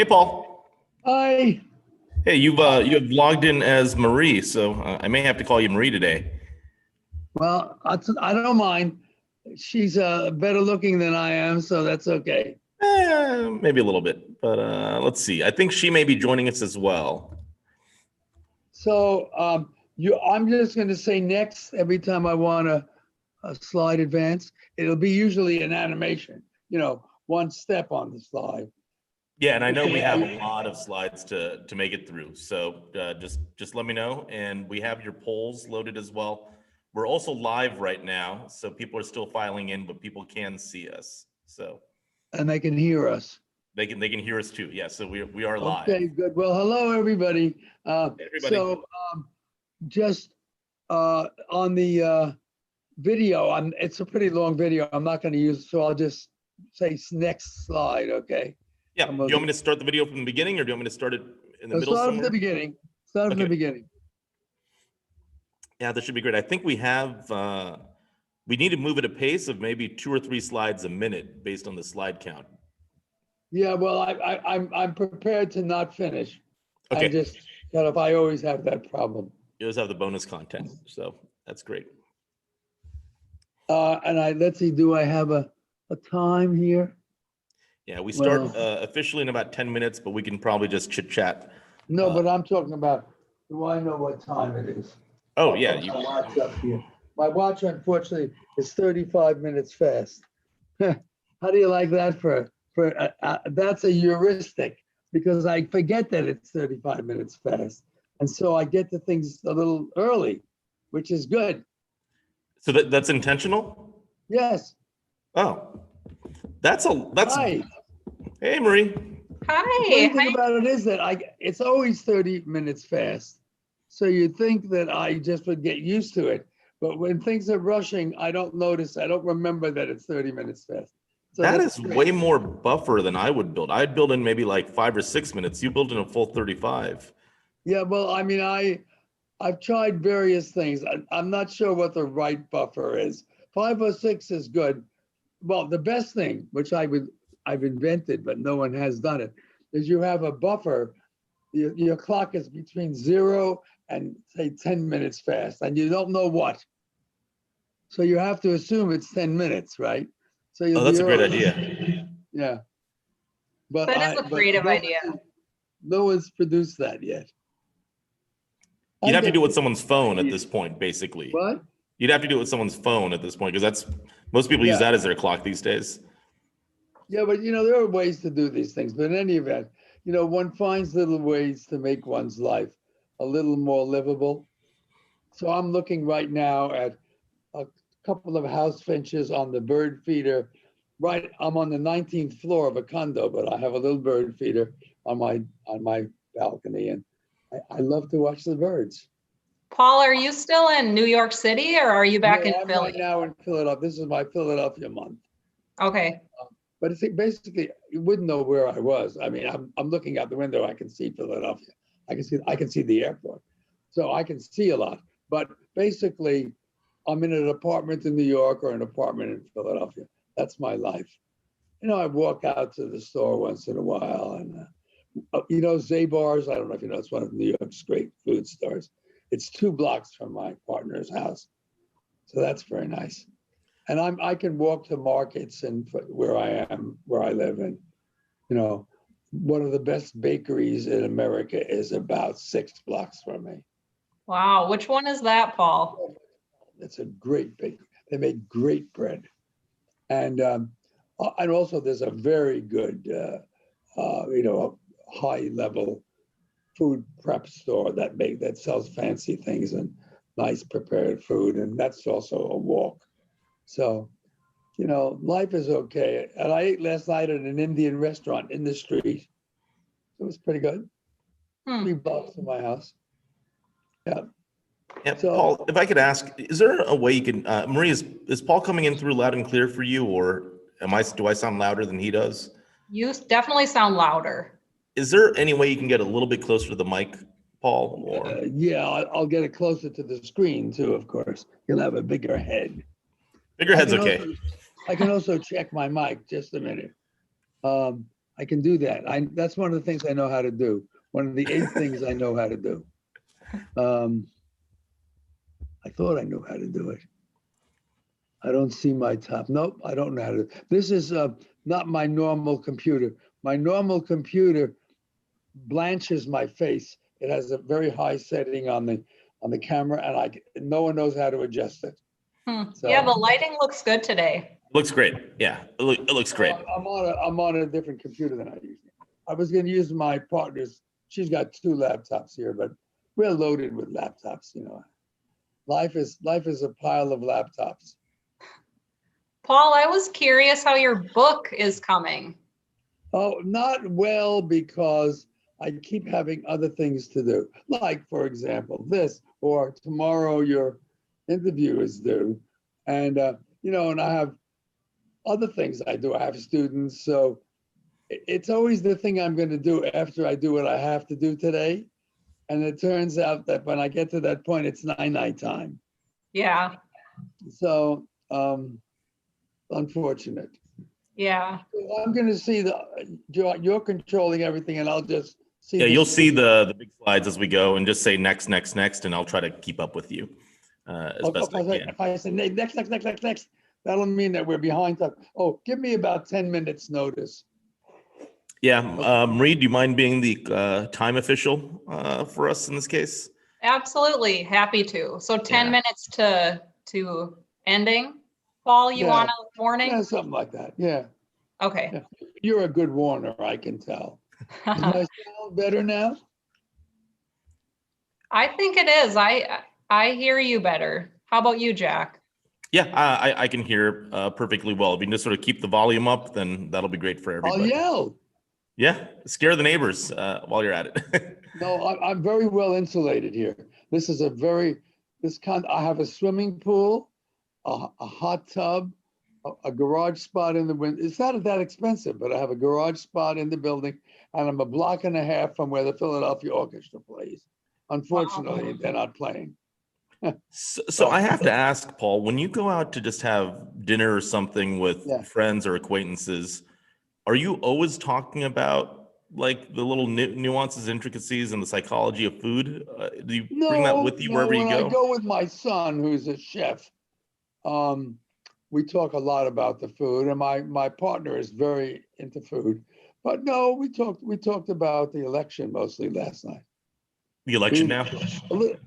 Hey, Paul. Hi. Hey, you have logged in as Marie, so I may have to call you Marie today. Well, I don't mind. She's better looking than I am, so that's okay. Maybe a little bit, but let's see. I think she may be joining us as well. So I'm just going to say next every time I want a slide advance. It'll be usually an animation, one step on the slide. Yeah, and I know we have a lot of slides to make it through, so just let me know. And we have your polls loaded as well. We're also live right now, so people are still filing in, but people can see us. So And they can hear us. they can hear us too. Yeah, so we are live. Okay, good. Well, hello, everybody. Everybody. So just on the video, it's a pretty long video. I'm not going to use, so I'll just say next slide, okay? Yeah, do you want me to start the video from the beginning, or do you want me to start it in the middle Start somewhere? from the beginning. Start from the beginning. Yeah, that should be great. I think we have, we need to move at a pace of maybe 2 or 3 slides a minute based on the slide count. Yeah, well, I'm prepared to not finish. Okay. I just kind of, I always have that problem. You always have the bonus content, so that's great. And let's see, do I have a time here? Yeah, we start officially in about 10 minutes, but we can probably just chit chat. No, but I'm talking about, do I know what time it is? Oh, yeah. My watch up here. My watch, unfortunately, is 35 minutes fast. How do you like that that's a heuristic, because I forget that it's 35 minutes fast. And so I get to things a little early, which is good. So that's intentional? Yes. Oh, that's Hi. Hey, Marie. Hi. The funny thing about it is that it's always 30 minutes fast. So you'd think that I just would get used to it. But when things are rushing, I don't notice, I don't remember that it's 30 minutes fast. So that is way more buffer than I would build. I'd build in maybe like 5 or 6 minutes. You build in a full 35. Yeah, well, I mean, I've tried various things. I'm not sure what the right buffer is. 5 or 6 is good. Well, the best thing, which I've invented, but no one has done it, is you have a buffer. Your clock is between 0 and say 10 minutes fast, and you don't know what. So you have to assume it's 10 minutes, right? So that's a great idea. Yeah. But that is a creative idea. No one's produced that yet. You'd have to do it with someone's phone at this point, basically. What? You'd have to do it with someone's phone at this point, because most people use that as their clock these days. Yeah, but there are ways to do these things. But in any event, one finds little ways to make one's life a little more livable. So I'm looking right now at a couple of house finches on the bird feeder. Right, I'm on the 19th floor of a condo, but I have a little bird feeder on my balcony, and I love to watch the birds. Paul, are you still in New York City, or are you back in Philly? Right now in Philadelphia. This is my Philadelphia month. Okay. But it's basically, you wouldn't know where I was. I mean, I'm looking out the window. I can see Philadelphia. I can see the airport, so I can see a lot. But basically, I'm in an apartment in New York or an apartment in Philadelphia. That's my life. I walk out to the store once in a while, and Zabar's. I don't know if you know. It's one of New York's great food stores. It's 2 blocks from my partner's house, so that's very nice. And I can walk to markets and where I live, and one of the best bakeries in America is about 6 blocks from me. Wow, which one is that, Paul? It's a great bakery. They make great bread, and also there's a very good, high level food prep store that sells fancy things and nice prepared food, and that's also a walk. So, life is okay. And I ate last night at an Indian restaurant in the street. It was pretty good. 3 blocks from my house. Yeah. Yeah, so, Paul, if I could ask, is there a way you can, Marie, is Paul coming in through loud and clear for you, or do I sound louder than he does? You definitely sound louder. Is there any way you can get a little bit closer to the mic, Paul? Or yeah, I'll get it closer to the screen too, of course. You'll have a bigger head. Bigger head's okay. I can also check my mic, just a minute. I I can do that. That's one of the things I know how to do. One of the 8 things I know how to do. I thought I knew how to do it. I don't see my top. Nope, I don't know how to. This is not my normal computer. My normal computer blanches my face. It has a very high setting on the camera, and no one knows how to adjust it. So, Yeah, the lighting looks good today. Looks great. Yeah, it looks great. I'm on a different computer than I usually. I was going to use my partner's. She's got 2 laptops here, but we're loaded with laptops. You know, life is a pile of laptops. Paul, I was curious how your book is coming. Oh, not well, because I keep having other things to do. Like, for example, this, or tomorrow your interview is due. And, and I have other things I do. I have students. So it's always the thing I'm going to do after I do what I have to do today. And it turns out that when I get to that point, it's night time. Yeah. So, unfortunate. Yeah. I'm going to see you're controlling everything, and I'll just see. Yeah, you'll see the big slides as we go, and just say next, and I'll try to keep up with you as best I can. If I say next, that'll mean that we're behind time. Oh, give me about 10 minutes notice. Yeah, Marie, do you mind being the time official for us in this case? Absolutely, happy to. So 10 Yeah. minutes to ending. Paul, you want a warning? Yeah, something like that. Yeah. Okay. Yeah. You're a good warner, I can tell. Is my sound better now? I think it is. I hear you better. How about you, Jack? Yeah, I can hear perfectly well. If you can just sort of keep the volume up, then that'll be great for everybody. I'll yell. Yeah, scare the neighbors while you're at it. No, I'm very well insulated here. This is I have a swimming pool, a hot tub, a garage spot in the window. It's not that expensive, but I have a garage spot in the building, and I'm a block and a half from where the Philadelphia Orchestra plays. Unfortunately, they're not playing. So I have to ask, Paul, when you go out to just have dinner or something with friends or acquaintances, are you always talking about like the little nuances, intricacies, and the psychology of food? Do you bring that with you wherever you go? When I go with my son, who's a chef, we talk a lot about the food, and my partner is very into food. But no, we talked about the election mostly last night. The election now?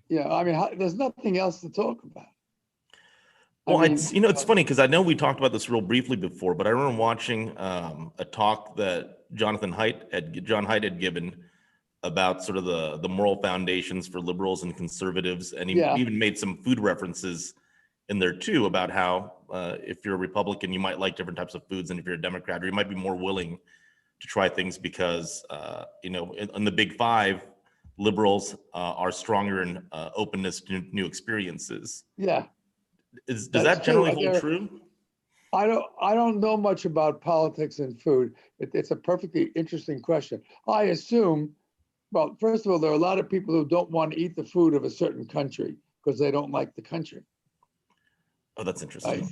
Yeah, I mean, there's nothing else to talk about. Well, it's funny because I know we talked about this real briefly before, but I remember watching a talk that John Haidt had given about sort of the moral foundations for liberals and conservatives, and he even made some food references in there too about how if you're a Republican, you might like different types of foods, and if you're a Democrat, or you might be more willing to try things because in the big 5, liberals are stronger in openness to new experiences. Yeah. Does that generally hold true? I don't know much about politics and food. It's a perfectly interesting question. I assume, well, first of all, there are a lot of people who don't want to eat the food of a certain country because they don't like the country. Oh, that's interesting. Right?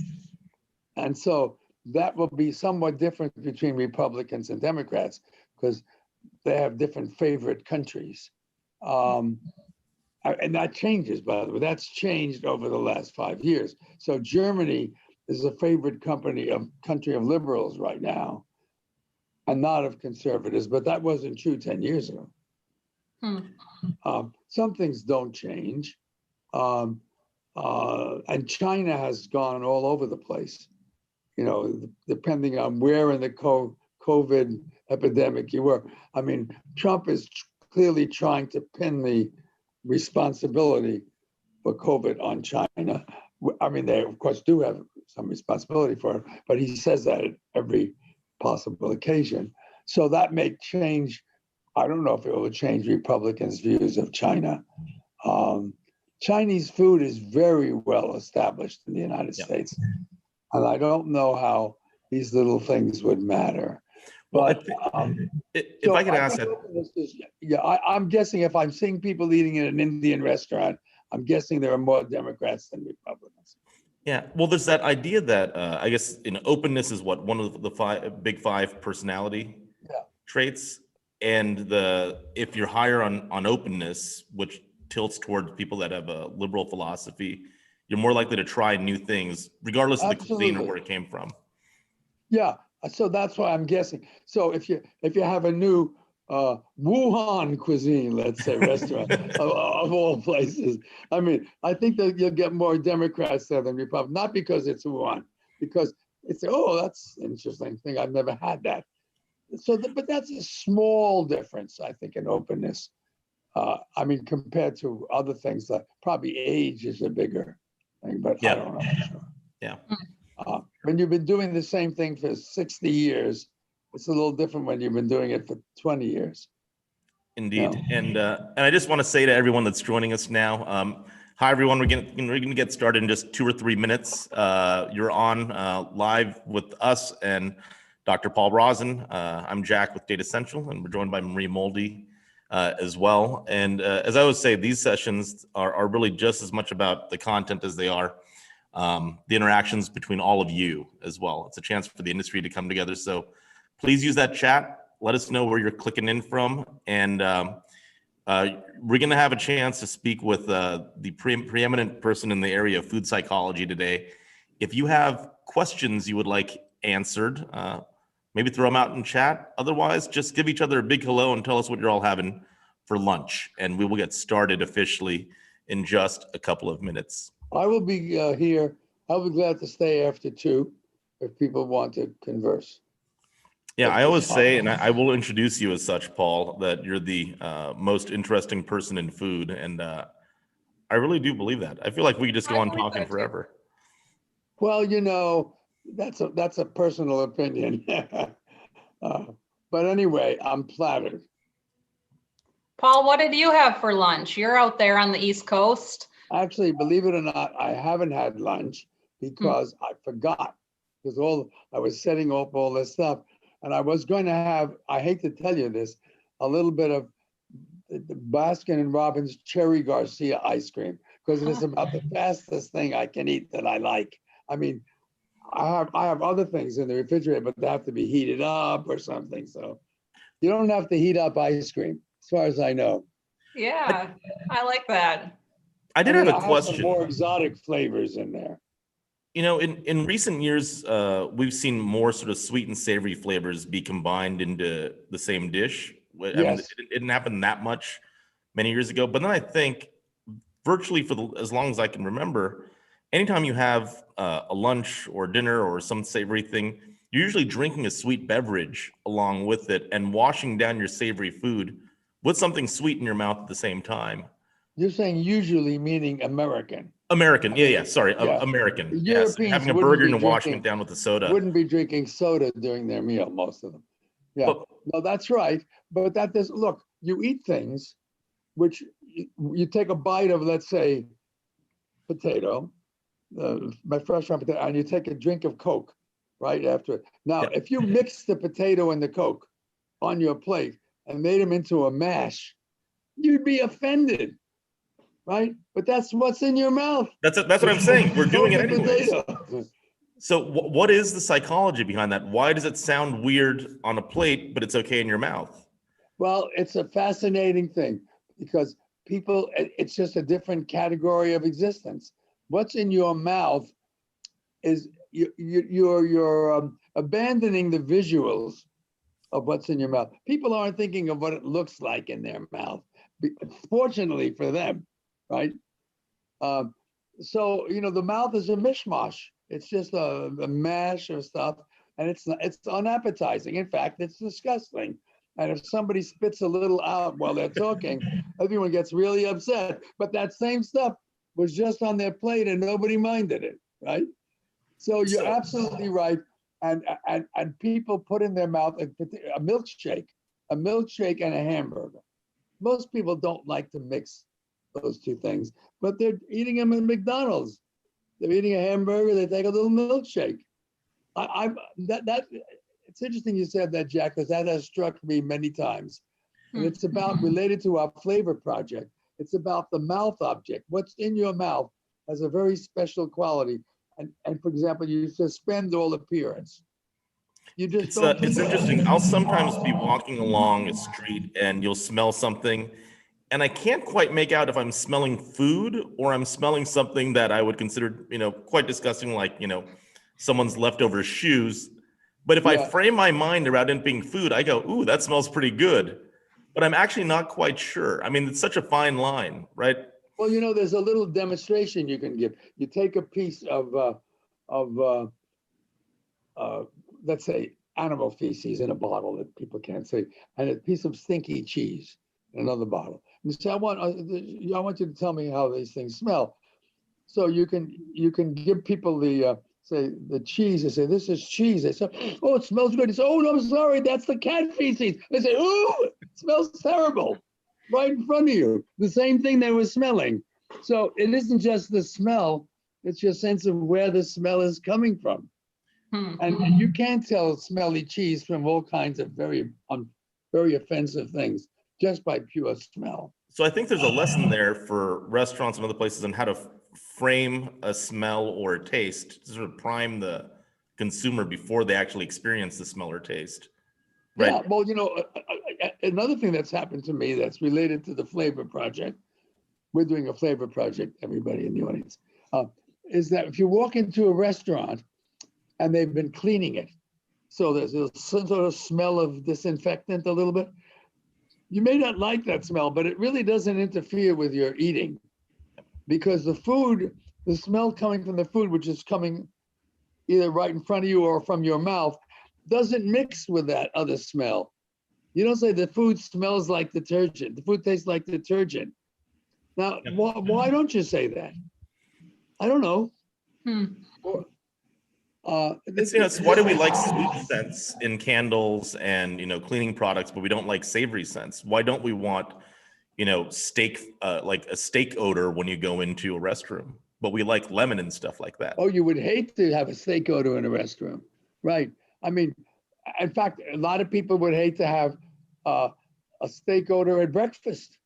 And so that will be somewhat different between Republicans and Democrats because they have different favorite countries. And that changes, by the way. That's changed over the last 5 years. So Germany is a favorite country of liberals right now, and not of conservatives. But that wasn't true 10 years ago. Some things don't change, and China has gone all over the place. Depending on where in the COVID epidemic you were. I mean, Trump is clearly trying to pin the responsibility for COVID on China. I mean, they of course do have some responsibility for it, but he says that at every possible occasion. So that may change. I don't know if it will change Republicans' views of China. Chinese food is very well established in the United States, and I don't know how these little things would matter. But if I could ask that, I'm guessing if I'm seeing people eating in an Indian restaurant, I'm guessing there are more Democrats than Republicans. Yeah, well, there's that idea that I guess openness is one of the big 5 personality traits, and if you're higher on openness, which tilts towards people that have a liberal philosophy, you're more likely to try new things, regardless of the cuisine or Absolutely. where it came from. Yeah, so that's why I'm guessing. So if you have a new Wuhan cuisine, let's say, restaurant of all places, I mean, I think that you'll get more Democrats there than Republicans, not because it's Wuhan, because it's, oh, that's an interesting thing. I've never had that. So, but that's a small difference, I think, in openness. I mean, compared to other things, like probably age is a bigger thing, but I Yeah. don't know for sure. Yeah. When you've been doing the same thing for 60 years, it's a little different when you've been doing it for 20 years. Indeed. No. And I just want to say to everyone that's joining us now, hi everyone. We're gonna get started in just 2 or 3 minutes. You're on live with us and Dr. Paul Rosen. I'm Jack with Datassential, and we're joined by Marie Moldy as well. And as I always say, these sessions are really just as much about the content as they are the interactions between all of you as well. It's a chance for the industry to come together. So please use that chat. Let us know where you're clicking in from. And we're going to have a chance to speak with the preeminent person in the area of food psychology today. If you have questions you would like answered, maybe throw them out in chat. Otherwise, just give each other a big hello and tell us what you're all having for lunch. And we will get started officially in just a couple of minutes. I will be here. I'll be glad to stay after 2 if people want to converse. Yeah, I always say, and I will introduce you as such, Paul, that you're the most interesting person in food. And I really do believe that. I feel like we could just go on talking forever. Well, you know, that's a personal opinion. But anyway, I'm flattered. Paul, what did you have for lunch? You're out there on the East Coast. Actually, believe it or not, I haven't had lunch because I forgot, because I was setting up all this stuff, and I was going to have, I hate to tell you this, a little bit of the Baskin and Robbins Cherry Garcia ice cream, because it's about the fastest thing I can eat that I like. I mean, I have other things in the refrigerator, but they have to be heated up or something. So you don't have to heat up ice cream, as far as I know. Yeah, I like that. I did have a question. I have some more exotic flavors in there. You know, in recent years, we've seen more sort of sweet and savory flavors be combined into the same dish. I mean, it didn't happen that much many years ago. But then I think virtually as long as I can remember, anytime you have a lunch or dinner or some savory thing, you're usually drinking a sweet beverage along with it and washing down your savory food with something sweet in your mouth at the same time. You're saying usually meaning American. American, sorry, Yeah. American. Europeans yes, having a burger and washing it down with a soda. Wouldn't be drinking soda during their meal, most of them. Yeah, But, no, that's right. But that does, look, you eat things which you take a bite of, let's say, potato, my fresh round potato, and you take a drink of Coke right after it. Now, if you mix the potato and the Coke on your plate and made them into a mash, you'd be offended. Right, but that's what's in your mouth. That's what I'm saying. We're doing it anyways. Potato. So what is the psychology behind that? Why does it sound weird on a plate, but it's okay in your mouth? Well, it's a fascinating thing because people, it's just a different category of existence. What's in your mouth is you're abandoning the visuals of what's in your mouth. People aren't thinking of what it looks like in their mouth. Fortunately for them. Right. So, you know, the mouth is a mishmash. It's just a mash of stuff, and it's unappetizing. In fact, it's disgusting. And if somebody spits a little out while they're talking, everyone gets really upset. But that same stuff was just on their plate and nobody minded it. Right. So you're absolutely right. And people put in their mouth a milkshake and a hamburger. Most people don't like to mix those two things, but they're eating them at McDonald's. They're eating a hamburger, they take a little milkshake. It's interesting you said that, Jack, because that has struck me many times. And it's about related to our flavor project. It's about the mouth object. What's in your mouth has a very special quality. And for example, you suspend all appearance. You just don't. It's interesting. I'll sometimes be walking along a street and you'll smell something, and I can't quite make out if I'm smelling food or I'm smelling something that I would consider, quite disgusting, like, someone's leftover shoes. But if I Yeah. frame my mind around it being food, I go, ooh, that smells pretty good. But I'm actually not quite sure. I mean, it's such a fine line, right? Well, there's a little demonstration you can give. You take a piece of let's say animal feces in a bottle that people can't see, and a piece of stinky cheese in another bottle. And you say, I want you to tell me how these things smell. So you can give people the say the cheese. They say, this is cheese. They say, oh, it smells good. They say, oh, no, I'm sorry, that's the cat feces. They say, oh, it smells terrible, right in front of you. The same thing they were smelling. So it isn't just the smell, it's your sense of where the smell is coming from. And you can't tell smelly cheese from all kinds of very offensive things just by pure smell. So I think there's a lesson there for restaurants and other places on how to frame a smell or a taste to sort of prime the consumer before they actually experience the smell or taste. Right? Yeah, well, another thing that's happened to me that's related to the flavor project, we're doing a flavor project, everybody in the audience, is that if you walk into a restaurant and they've been cleaning it, so there's some sort of smell of disinfectant a little bit, you may not like that smell, but it really doesn't interfere with your eating, because the smell coming from the food, which is coming either right in front of you or from your mouth, doesn't mix with that other smell. You don't say the food smells like detergent, the food tastes like detergent. Now, why don't you say that? I don't know. It's why do we like sweet scents in candles and cleaning products, but we don't like savory scents? Why don't we want steak, like a steak odor when you go into a restroom, but we like lemon and stuff like that? Oh, you would hate to have a steak odor in a restroom, right? I mean, in fact, a lot of people would hate to have a steak odor at breakfast.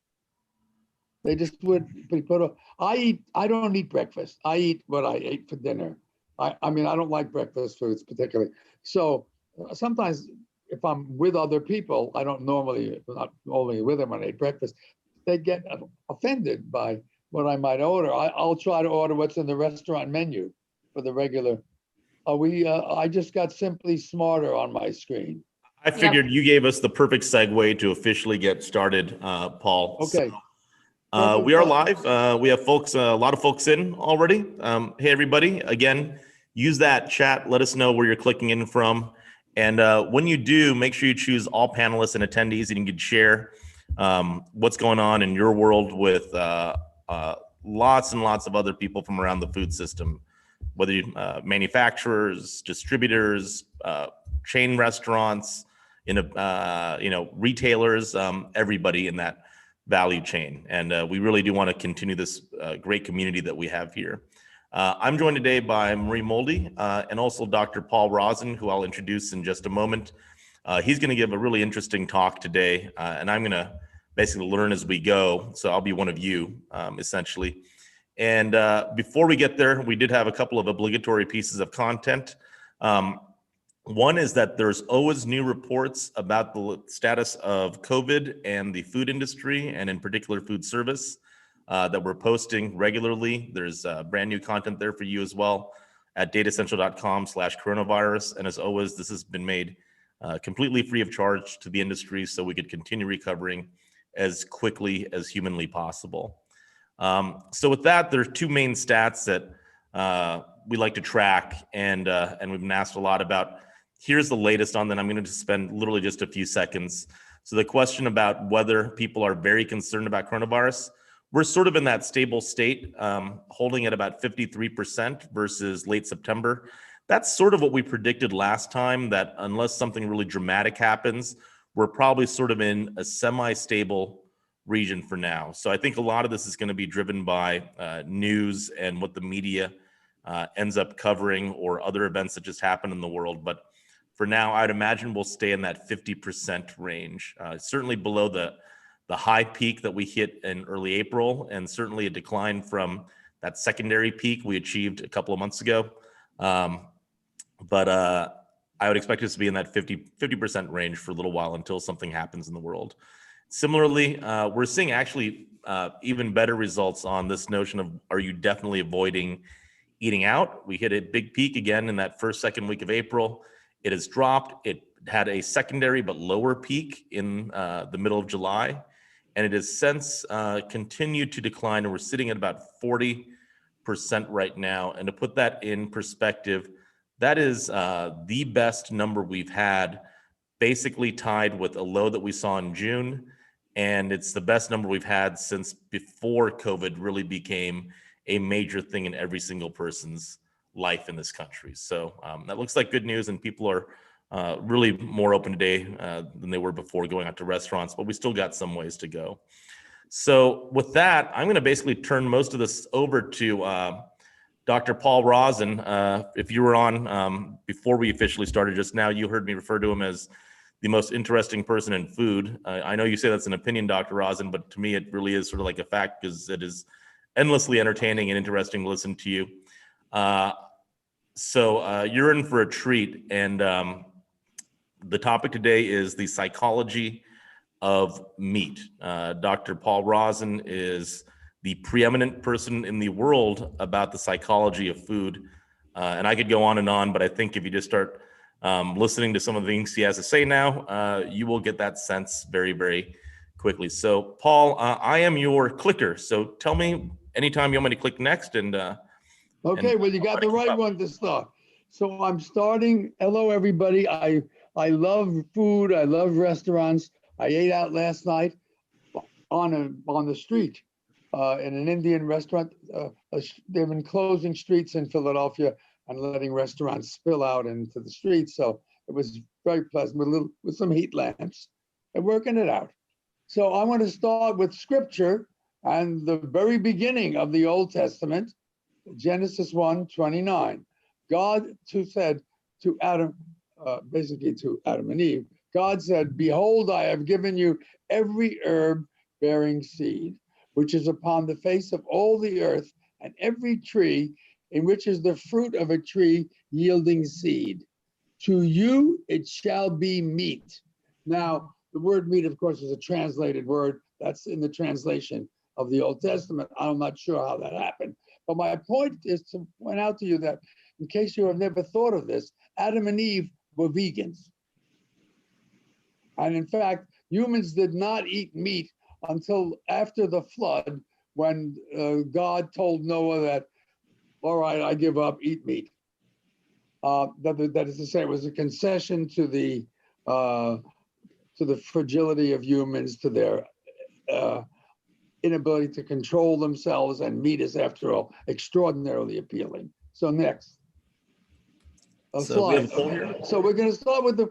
They just would put I don't eat breakfast. I eat what I ate for dinner. I mean, I don't like breakfast foods particularly. So sometimes if I'm with other people, I don't normally, not only with them when I eat breakfast, they get offended by what I might order. I'll try to order what's in the restaurant menu for the regular. I just got Simply Smarter on my screen. I figured you gave us the perfect segue to officially get started, Paul. Okay. We are live. We have folks, a lot of folks in already. Hey, everybody. Again, use that chat. Let us know where you're clicking in from. And when you do, make sure you choose all panelists and attendees, and you can share what's going on in your world with lots and lots of other people from around the food system, whether you manufacturers, distributors, chain restaurants, retailers, everybody in that value chain. And we really do want to continue this great community that we have here. I'm joined today by Marie Moldy and also Dr. Paul Rosen, who I'll introduce in just a moment. He's going to give a really interesting talk today, and I'm going to basically learn as we go. So I'll be one of you, essentially. And before we get there, we did have a couple of obligatory pieces of content. One is that there's always new reports about the status of COVID and the food industry, and in particular food service, that we're posting regularly. There's brand new content there for you as well at datassential.com/coronavirus. And as always, this has been made completely free of charge to the industry so we could continue recovering as quickly as humanly possible. So with that, there's two main stats that we like to track, and we've been asked a lot about. Here's the latest on that. I'm going to spend literally just a few seconds. So the question about whether people are very concerned about coronavirus, we're sort of in that stable state, holding at about 53% versus late September. That's sort of what we predicted last time, that unless something really dramatic happens, we're probably sort of in a semi-stable region for now. So I think a lot of this is going to be driven by news and what the media ends up covering, or other events that just happen in the world. But for now, I'd imagine we'll stay in that 50% range, certainly below the high peak that we hit in early April, and certainly a decline from that secondary peak we achieved a couple of months ago. But I would expect us to be in that 50% range for a little while until something happens in the world. Similarly, we're seeing actually even better results on this notion of, are you definitely avoiding eating out? We hit a big peak again in that second week of April. It has dropped. It had a secondary but lower peak in the middle of July, and it has since continued to decline, and we're sitting at about 40% right now. And to put that in perspective, that is the best number we've had, basically tied with a low that we saw in June. And it's the best number we've had since before COVID really became a major thing in every single person's life in this country. So that looks like good news, and people are really more open today than they were before going out to restaurants, but we still got some ways to go. So with that, I'm going to basically turn most of this over to Dr. Paul Rosin. If you were on before we officially started just now, you heard me refer to him as the most interesting person in food. I know you say that's an opinion, Dr. Rosin, but to me, it really is sort of like a fact, because it is endlessly entertaining and interesting to listen to you. So you're in for a treat. And the topic today is the psychology of meat. Dr. Paul Rosin is the preeminent person in the world about the psychology of food. And I could go on, but I think if you just start listening to some of the things he has to say now, you will get that sense very, very quickly. So Paul, I am your clicker. So tell me anytime you want me to click next. And okay, well, you got the right one to start. So I'm starting. Hello, everybody. I love food. I love restaurants. I ate out last night on the street in an Indian restaurant. They've been closing streets in Philadelphia and letting restaurants spill out into the streets. So it was very pleasant with some heat lamps and working it out. So I want to start with scripture and the very beginning of the Old Testament, Genesis 1:29. God said to Adam, basically to Adam and Eve, God said, "Behold, I have given you every herb bearing seed, which is upon the face of all the earth, and every tree in which is the fruit of a tree yielding seed. To you it shall be meat." Now, the word meat, of course, is a translated word. That's in the translation of the Old Testament. I'm not sure how that happened. But my point is to point out to you that, in case you have never thought of this, Adam and Eve were vegans. And in fact, humans did not eat meat until after the flood, when God told Noah that, all right, I give up, eat meat. That is to say, it was a concession to the fragility of humans, to their inability to control themselves, and meat is, after all, extraordinarily appealing. So next. Slide. So we're going to start with the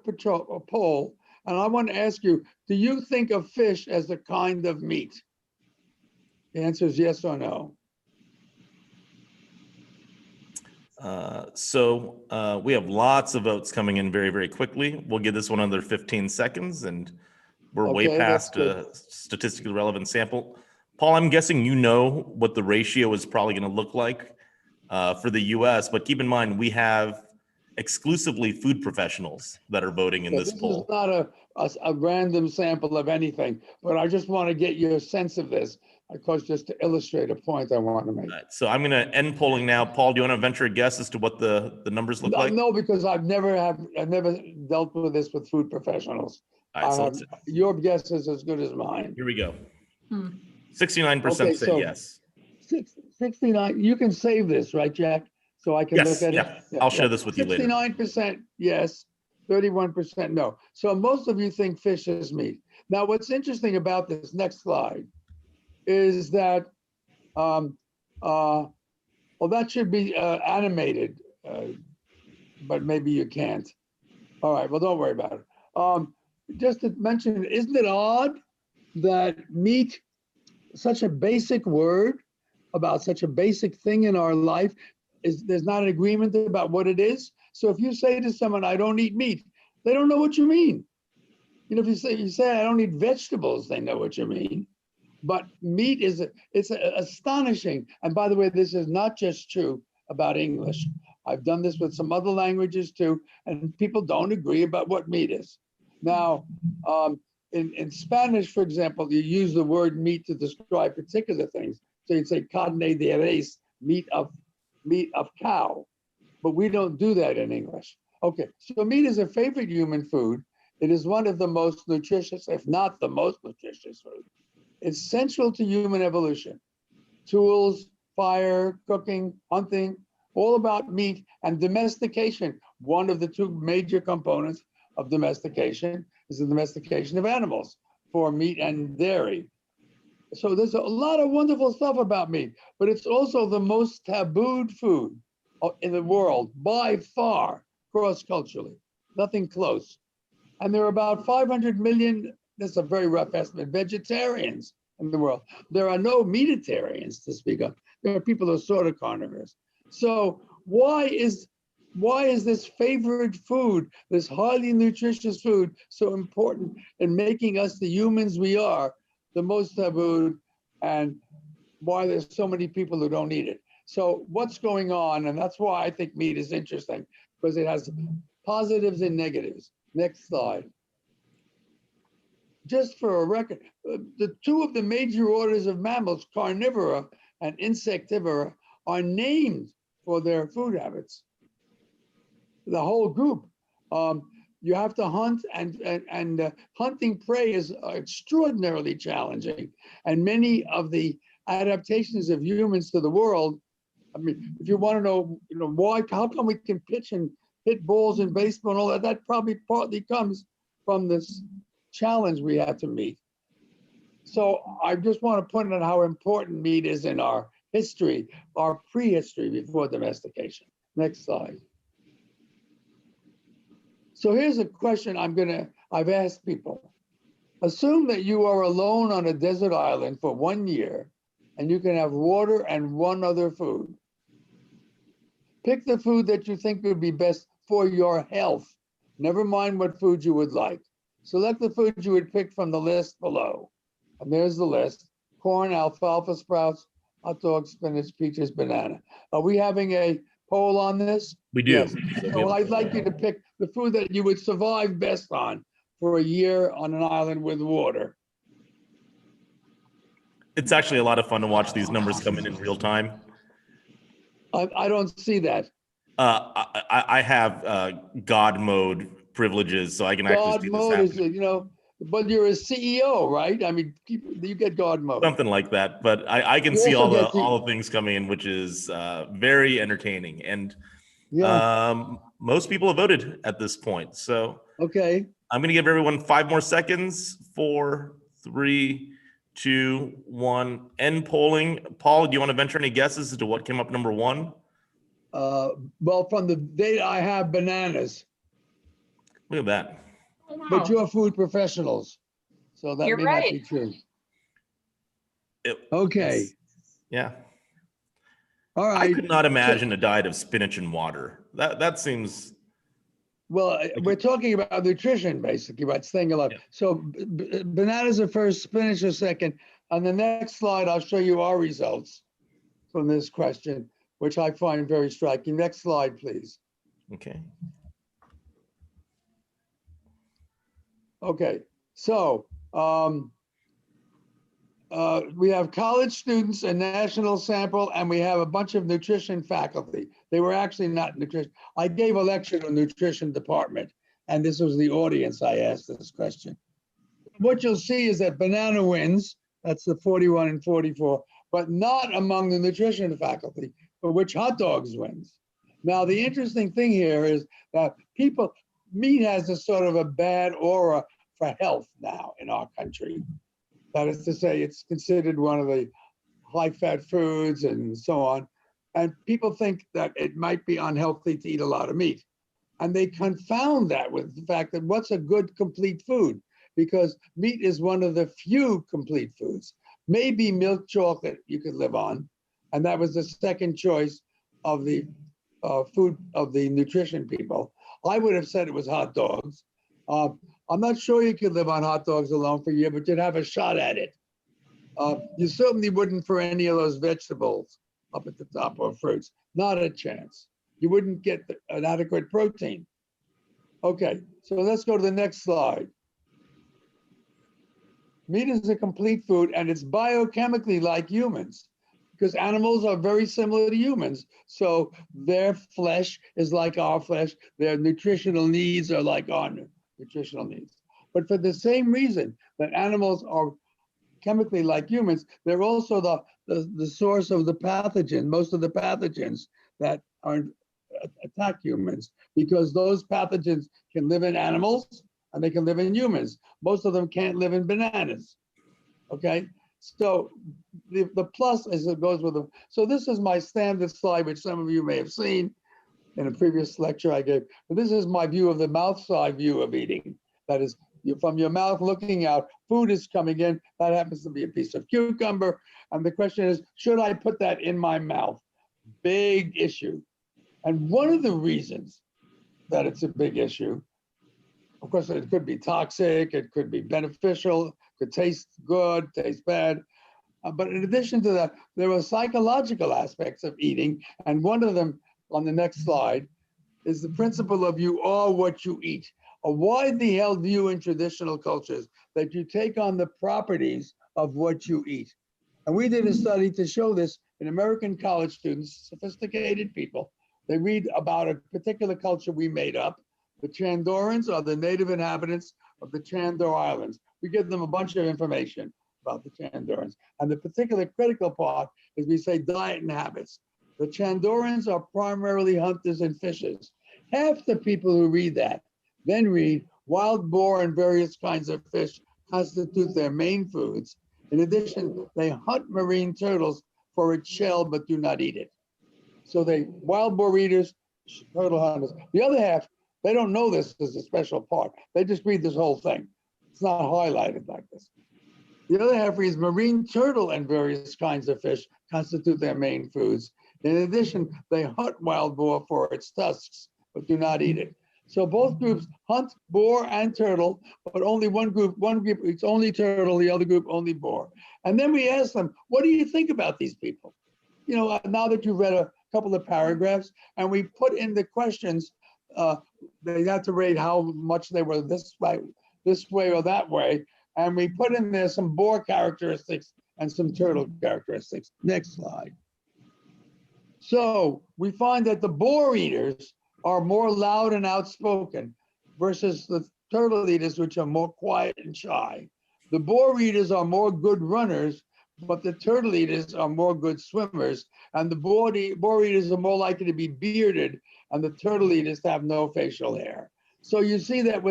poll, and I want to ask you, do you think of fish as a kind of meat? The answer is yes or no. So we have lots of votes coming in very, very quickly. We'll give this one another 15 seconds, and we're way past a statistically relevant sample. Paul, I'm guessing you know what the ratio is probably going to look like for the US, but keep in mind, we have exclusively food professionals that are voting in this poll. This is not a random sample of anything, but I just want to get your sense of this, because just to illustrate a point I want to make. Right, so I'm going to end polling now. Paul, do you want to venture a guess as to what the numbers look like? No, because I've never dealt with this with food professionals. All right, your guess is as good as mine. Here we go. 69% say yes. 69. You can save this, right, Jack? So I can look at it. Yeah, I'll share this with you later. 69% yes, 31% no. So most of you think fish is meat. Now, what's interesting about this next slide is that, well, that should be animated, but maybe you can't. All right, well, don't worry about it. Just to mention, isn't it odd that meat, such a basic word about such a basic thing in our life, there's not an agreement about what it is? So if you say to someone, I don't eat meat, they don't know what you mean. You know, if you say I don't eat vegetables, they know what you mean. But meat it's astonishing. And by the way, this is not just true about English. I've done this with some other languages too, and people don't agree about what meat is. Now, in Spanish, for example, you use the word meat to describe particular things. So you'd say carne de res, meat of cow, but we don't do that in English. Okay, so meat is a favorite human food. It is one of the most nutritious, if not the most nutritious food. It's central to human evolution. Tools, fire, cooking, hunting, all about meat and domestication. One of the two major components of domestication is the domestication of animals for meat and dairy. So there's a lot of wonderful stuff about meat, but it's also the most tabooed food in the world by far, cross-culturally, nothing close. And there are about 500 million, that's a very rough estimate, vegetarians in the world. There are no meatitarians to speak of. There are people who are sort of carnivores. So why is this favorite food, this highly nutritious food, so important in making us the humans we are, the most tabooed, and why there's so many people who don't eat it? So what's going on? And that's why I think meat is interesting, because it has positives and negatives. Next slide. Just for a record, the two of the major orders of mammals, carnivora and insectivora, are named for their food habits. The whole group. You have to hunt, and hunting prey is extraordinarily challenging. And many of the adaptations of humans to the world, I mean, if you want to know, why, how come we can pitch and hit balls in baseball and all that, that probably partly comes from this challenge we had to meet. So I just want to point out how important meat is in our history, our prehistory before domestication. Next slide. So here's a question I've asked people. Assume that you are alone on a desert island for 1 year and you can have water and one other food. Pick the food that you think would be best for your health. Never mind what food you would like. Select the food you would pick from the list below. And there's the list: corn, alfalfa sprouts, hot dogs, spinach, peaches, banana. Are we having a poll on this? We do. Yes. So I'd like you to pick the food that you would survive best on for a year on an island with water. It's actually a lot of fun to watch these numbers come in real time. I don't see that. I have God mode privileges, so I can actually God see mode this is, happening. but you're a CEO, right? I mean, you get God mode. Something like that, but I can You see also all the things coming in, which is very entertaining. And Yeah. most people have voted at this point. So Okay. I'm going to give everyone 5 more seconds. 4, 3, 2, 1. End polling. Paul, do you want to venture any guesses as to what came up number 1? Well, from the data I have, bananas. Look at that. But you're food professionals, so that You're may not be true. Okay. Yeah. All I right. could not imagine a diet of spinach and water. That seems. Well, we're talking about nutrition, basically, about staying alive. Yeah. So bananas are first, spinach are second. On the next slide, I'll show you our results from this question, which I find very striking. Next slide, please. Okay. Okay, so we have college students, a national sample, and we have a bunch of nutrition faculty. They were actually not nutrition. I gave a lecture to the nutrition department, and this was the audience I asked this question. What you'll see is that banana wins, that's the 41 and 44, but not among the nutrition faculty, for which hot dogs wins. Now, the interesting thing here is that meat has a sort of a bad aura for health now in our country. That is to say, it's considered one of the high-fat foods and so on. And people think that it might be unhealthy to eat a lot of meat. And they confound that with the fact that what's a good complete food? Because meat is one of the few complete foods. Maybe milk chocolate you could live on. And that was the second choice of the food of the nutrition people. I would have said it was hot dogs. I'm not sure you could live on hot dogs alone for a year, but you'd have a shot at it. You certainly wouldn't for any of those vegetables up at the top or fruits. Not a chance. You wouldn't get an adequate protein. Okay, so let's go to the next slide. Meat is a complete food, and it's biochemically like humans, because animals are very similar to humans. So their flesh is like our flesh. Their nutritional needs are like our nutritional needs. But for the same reason that animals are chemically like humans, they're also the source of the pathogen, most of the pathogens that attack humans, because those pathogens can live in animals and they can live in humans. Most of them can't live in bananas. Okay, so the plus as it goes with them. So this is my standard slide, which some of you may have seen in a previous lecture I gave. But this is my view of the mouth side view of eating. That is, from your mouth looking out, food is coming in. That happens to be a piece of cucumber. And the question is, should I put that in my mouth? Big issue. And one of the reasons that it's a big issue, of course, it could be toxic, it could be beneficial, could taste good, taste bad. But in addition to that, there are psychological aspects of eating. And one of them on the next slide is the principle of you are what you eat. A widely held view in traditional cultures that you take on the properties of what you eat. And we did a study to show this in American college students, sophisticated people. They read about a particular culture we made up. The Chandorans are the native inhabitants of the Chandor Islands. We give them a bunch of information about the Chandorans. And the particular critical part is we say diet and habits. The Chandorans are primarily hunters and fishers. Half the people who read that then read wild boar and various kinds of fish constitute their main foods. In addition, they hunt marine turtles for its shell, but do not eat it. So they wild boar eaters, turtle hunters. The other half, they don't know this as a special part. They just read this whole thing. It's not highlighted like this. The other half reads marine turtle and various kinds of fish constitute their main foods. In addition, they hunt wild boar for its tusks, but do not eat it. So both groups hunt boar and turtle, but only one group eats only turtle, the other group only boar. And then we ask them, what do you think about these people? You know, now that you've read a couple of paragraphs, and we put in the questions, they had to rate how much they were this way or that way. And we put in there some boar characteristics and some turtle characteristics. Next slide. So we find that the boar eaters are more loud and outspoken versus the turtle eaters, which are more quiet and shy. The boar eaters are more good runners, but the turtle eaters are more good swimmers. And the boar eaters are more likely to be bearded, and the turtle eaters have no facial hair. So you see that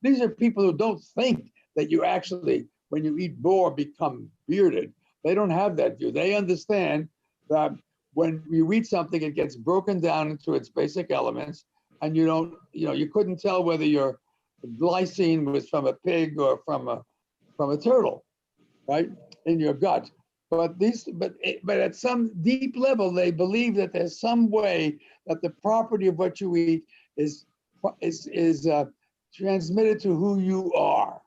these are people who don't think that you actually, when you eat boar, become bearded. They don't have that view. They understand that when you eat something, it gets broken down into its basic elements, and you couldn't tell whether your glycine was from a pig or from a turtle, right, in your gut. But at some deep level, they believe that there's some way that the property of what you eat is transmitted to who you are.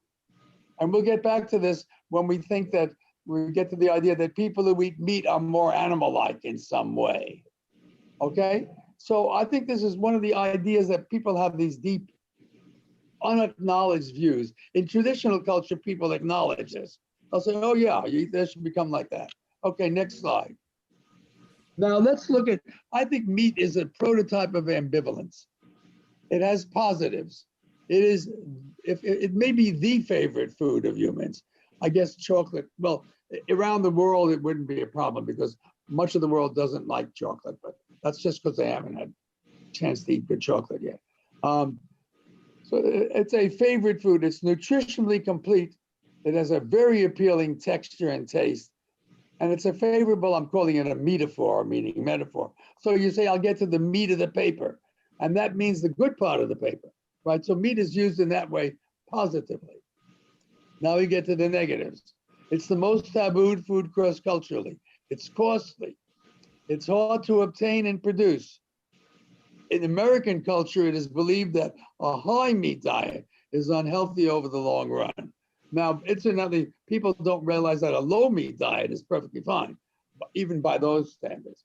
And we'll get back to this when we think that we get to the idea that people who eat meat are more animal-like in some way. Okay? So I think this is one of the ideas that people have these deep, unacknowledged views. In traditional culture, people acknowledge this. They'll say, oh yeah, you eat this, you become like that. Okay, next slide. Now let's look at, I think meat is a prototype of ambivalence. It has positives. It may be the favorite food of humans. I guess chocolate, well, around the world, it wouldn't be a problem because much of the world doesn't like chocolate, but that's just because they haven't had a chance to eat good chocolate yet. So it's a favorite food. It's nutritionally complete. It has a very appealing texture and taste. And it's a favorable, I'm calling it a metaphor, meaning metaphor. So you say, I'll get to the meat of the paper. And that means the good part of the paper, right? So meat is used in that way positively. Now we get to the negatives. It's the most tabooed food cross-culturally. It's costly. It's hard to obtain and produce. In American culture, it is believed that a high meat diet is unhealthy over the long run. Now, incidentally, people don't realize that a low meat diet is perfectly fine, even by those standards.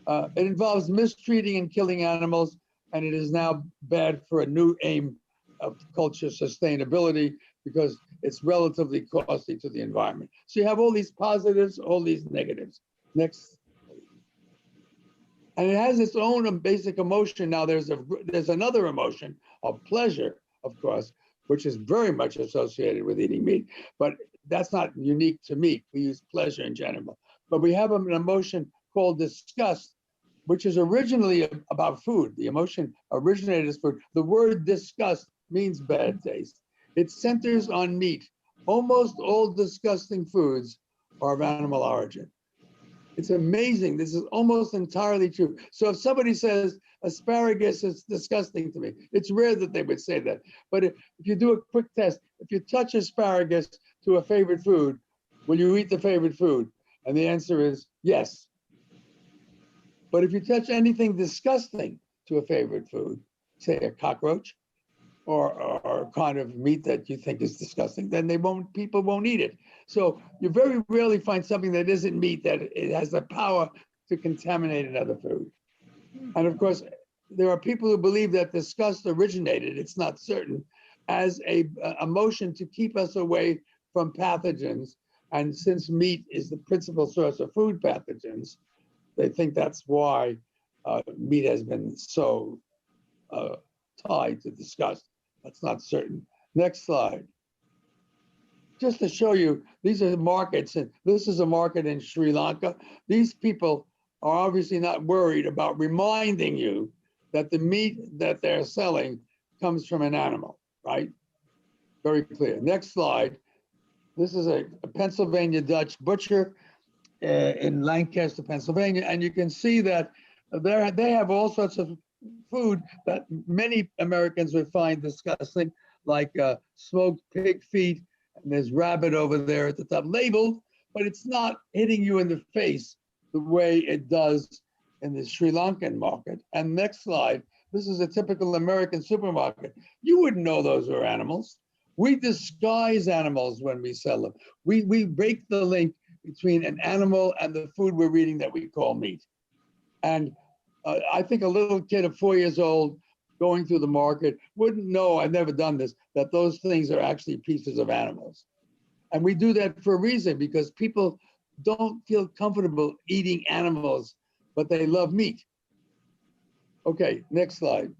It involves mistreating and killing animals, and it is now bad for a new aim of culture sustainability because it's relatively costly to the environment. So you have all these positives, all these negatives. Next. And it has its own basic emotion. Now there's another emotion of pleasure, of course, which is very much associated with eating meat, but that's not unique to meat. We use pleasure in general. But we have an emotion called disgust, which is originally about food. The emotion originated as food. The word disgust means bad taste. It centers on meat. Almost all disgusting foods are of animal origin. It's amazing. This is almost entirely true. So if somebody says asparagus is disgusting to me, it's rare that they would say that. But if you do a quick test, if you touch asparagus to a favorite food, will you eat the favorite food? And the answer is yes. But if you touch anything disgusting to a favorite food, say a cockroach or kind of meat that you think is disgusting, then people won't eat it. So you very rarely find something that isn't meat that it has the power to contaminate another food. And of course, there are people who believe that disgust originated, it's not certain, as a motion to keep us away from pathogens. And since meat is the principal source of food pathogens, they think that's why meat has been so tied to disgust. That's not certain. Next slide. Just to show you, these are markets, and this is a market in Sri Lanka. These people are obviously not worried about reminding you that the meat that they're selling comes from an animal, right? Very clear. Next slide. This is a Pennsylvania Dutch butcher in Lancaster, Pennsylvania, and you can see that they have all sorts of food that many Americans would find disgusting, like smoked pig feet, and there's rabbit over there at the top labeled, but it's not hitting you in the face the way it does in the Sri Lankan market. And next slide, this is a typical American supermarket. You wouldn't know those are animals. We disguise animals when we sell them. We break the link between an animal and the food we're eating that we call meat. And I think a little kid of 4 years old going through the market wouldn't know, I've never done this, that those things are actually pieces of animals. And we do that for a reason, because people don't feel comfortable eating animals, but they love meat. Okay, next slide.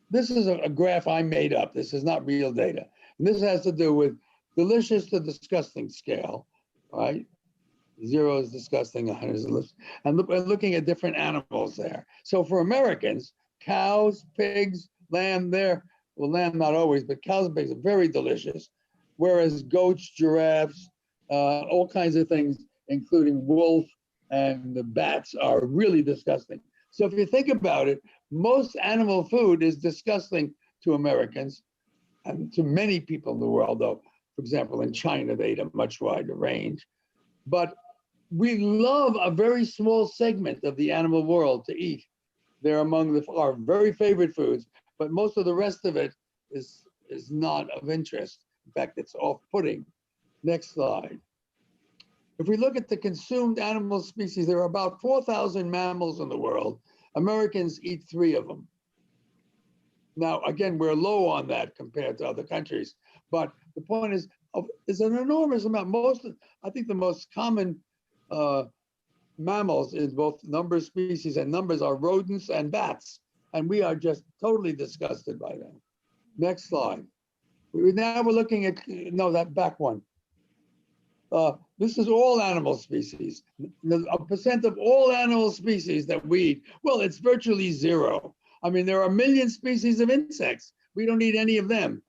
This is a graph I made up. This is not real data. And this has to do with delicious to disgusting scale, right? 0 is disgusting, 100 is delicious. And we're looking at different animals there. So for Americans, cows, pigs, lamb, well, lamb not always, but cows and pigs are very delicious. Whereas goats, giraffes, all kinds of things, including wolf and the bats, are really disgusting. So if you think about it, most animal food is disgusting to Americans and to many people in the world, though. For example, in China, they eat a much wider range. But we love a very small segment of the animal world to eat. They're among our very favorite foods, but most of the rest of it is not of interest. In fact, it's off-putting. Next slide. If we look at the consumed animal species, there are about 4,000 mammals in the world. Americans eat 3 of them. Now, again, we're low on that compared to other countries, but the point is, it's an enormous amount. I think the most common mammals in both number of species and numbers are rodents and bats, and we are just totally disgusted by them. Next slide. Now we're looking at, no, that back one. This is all animal species. A percent of all animal species that we eat, well, it's virtually 0. I mean, there are a million species of insects. We don't eat any of them.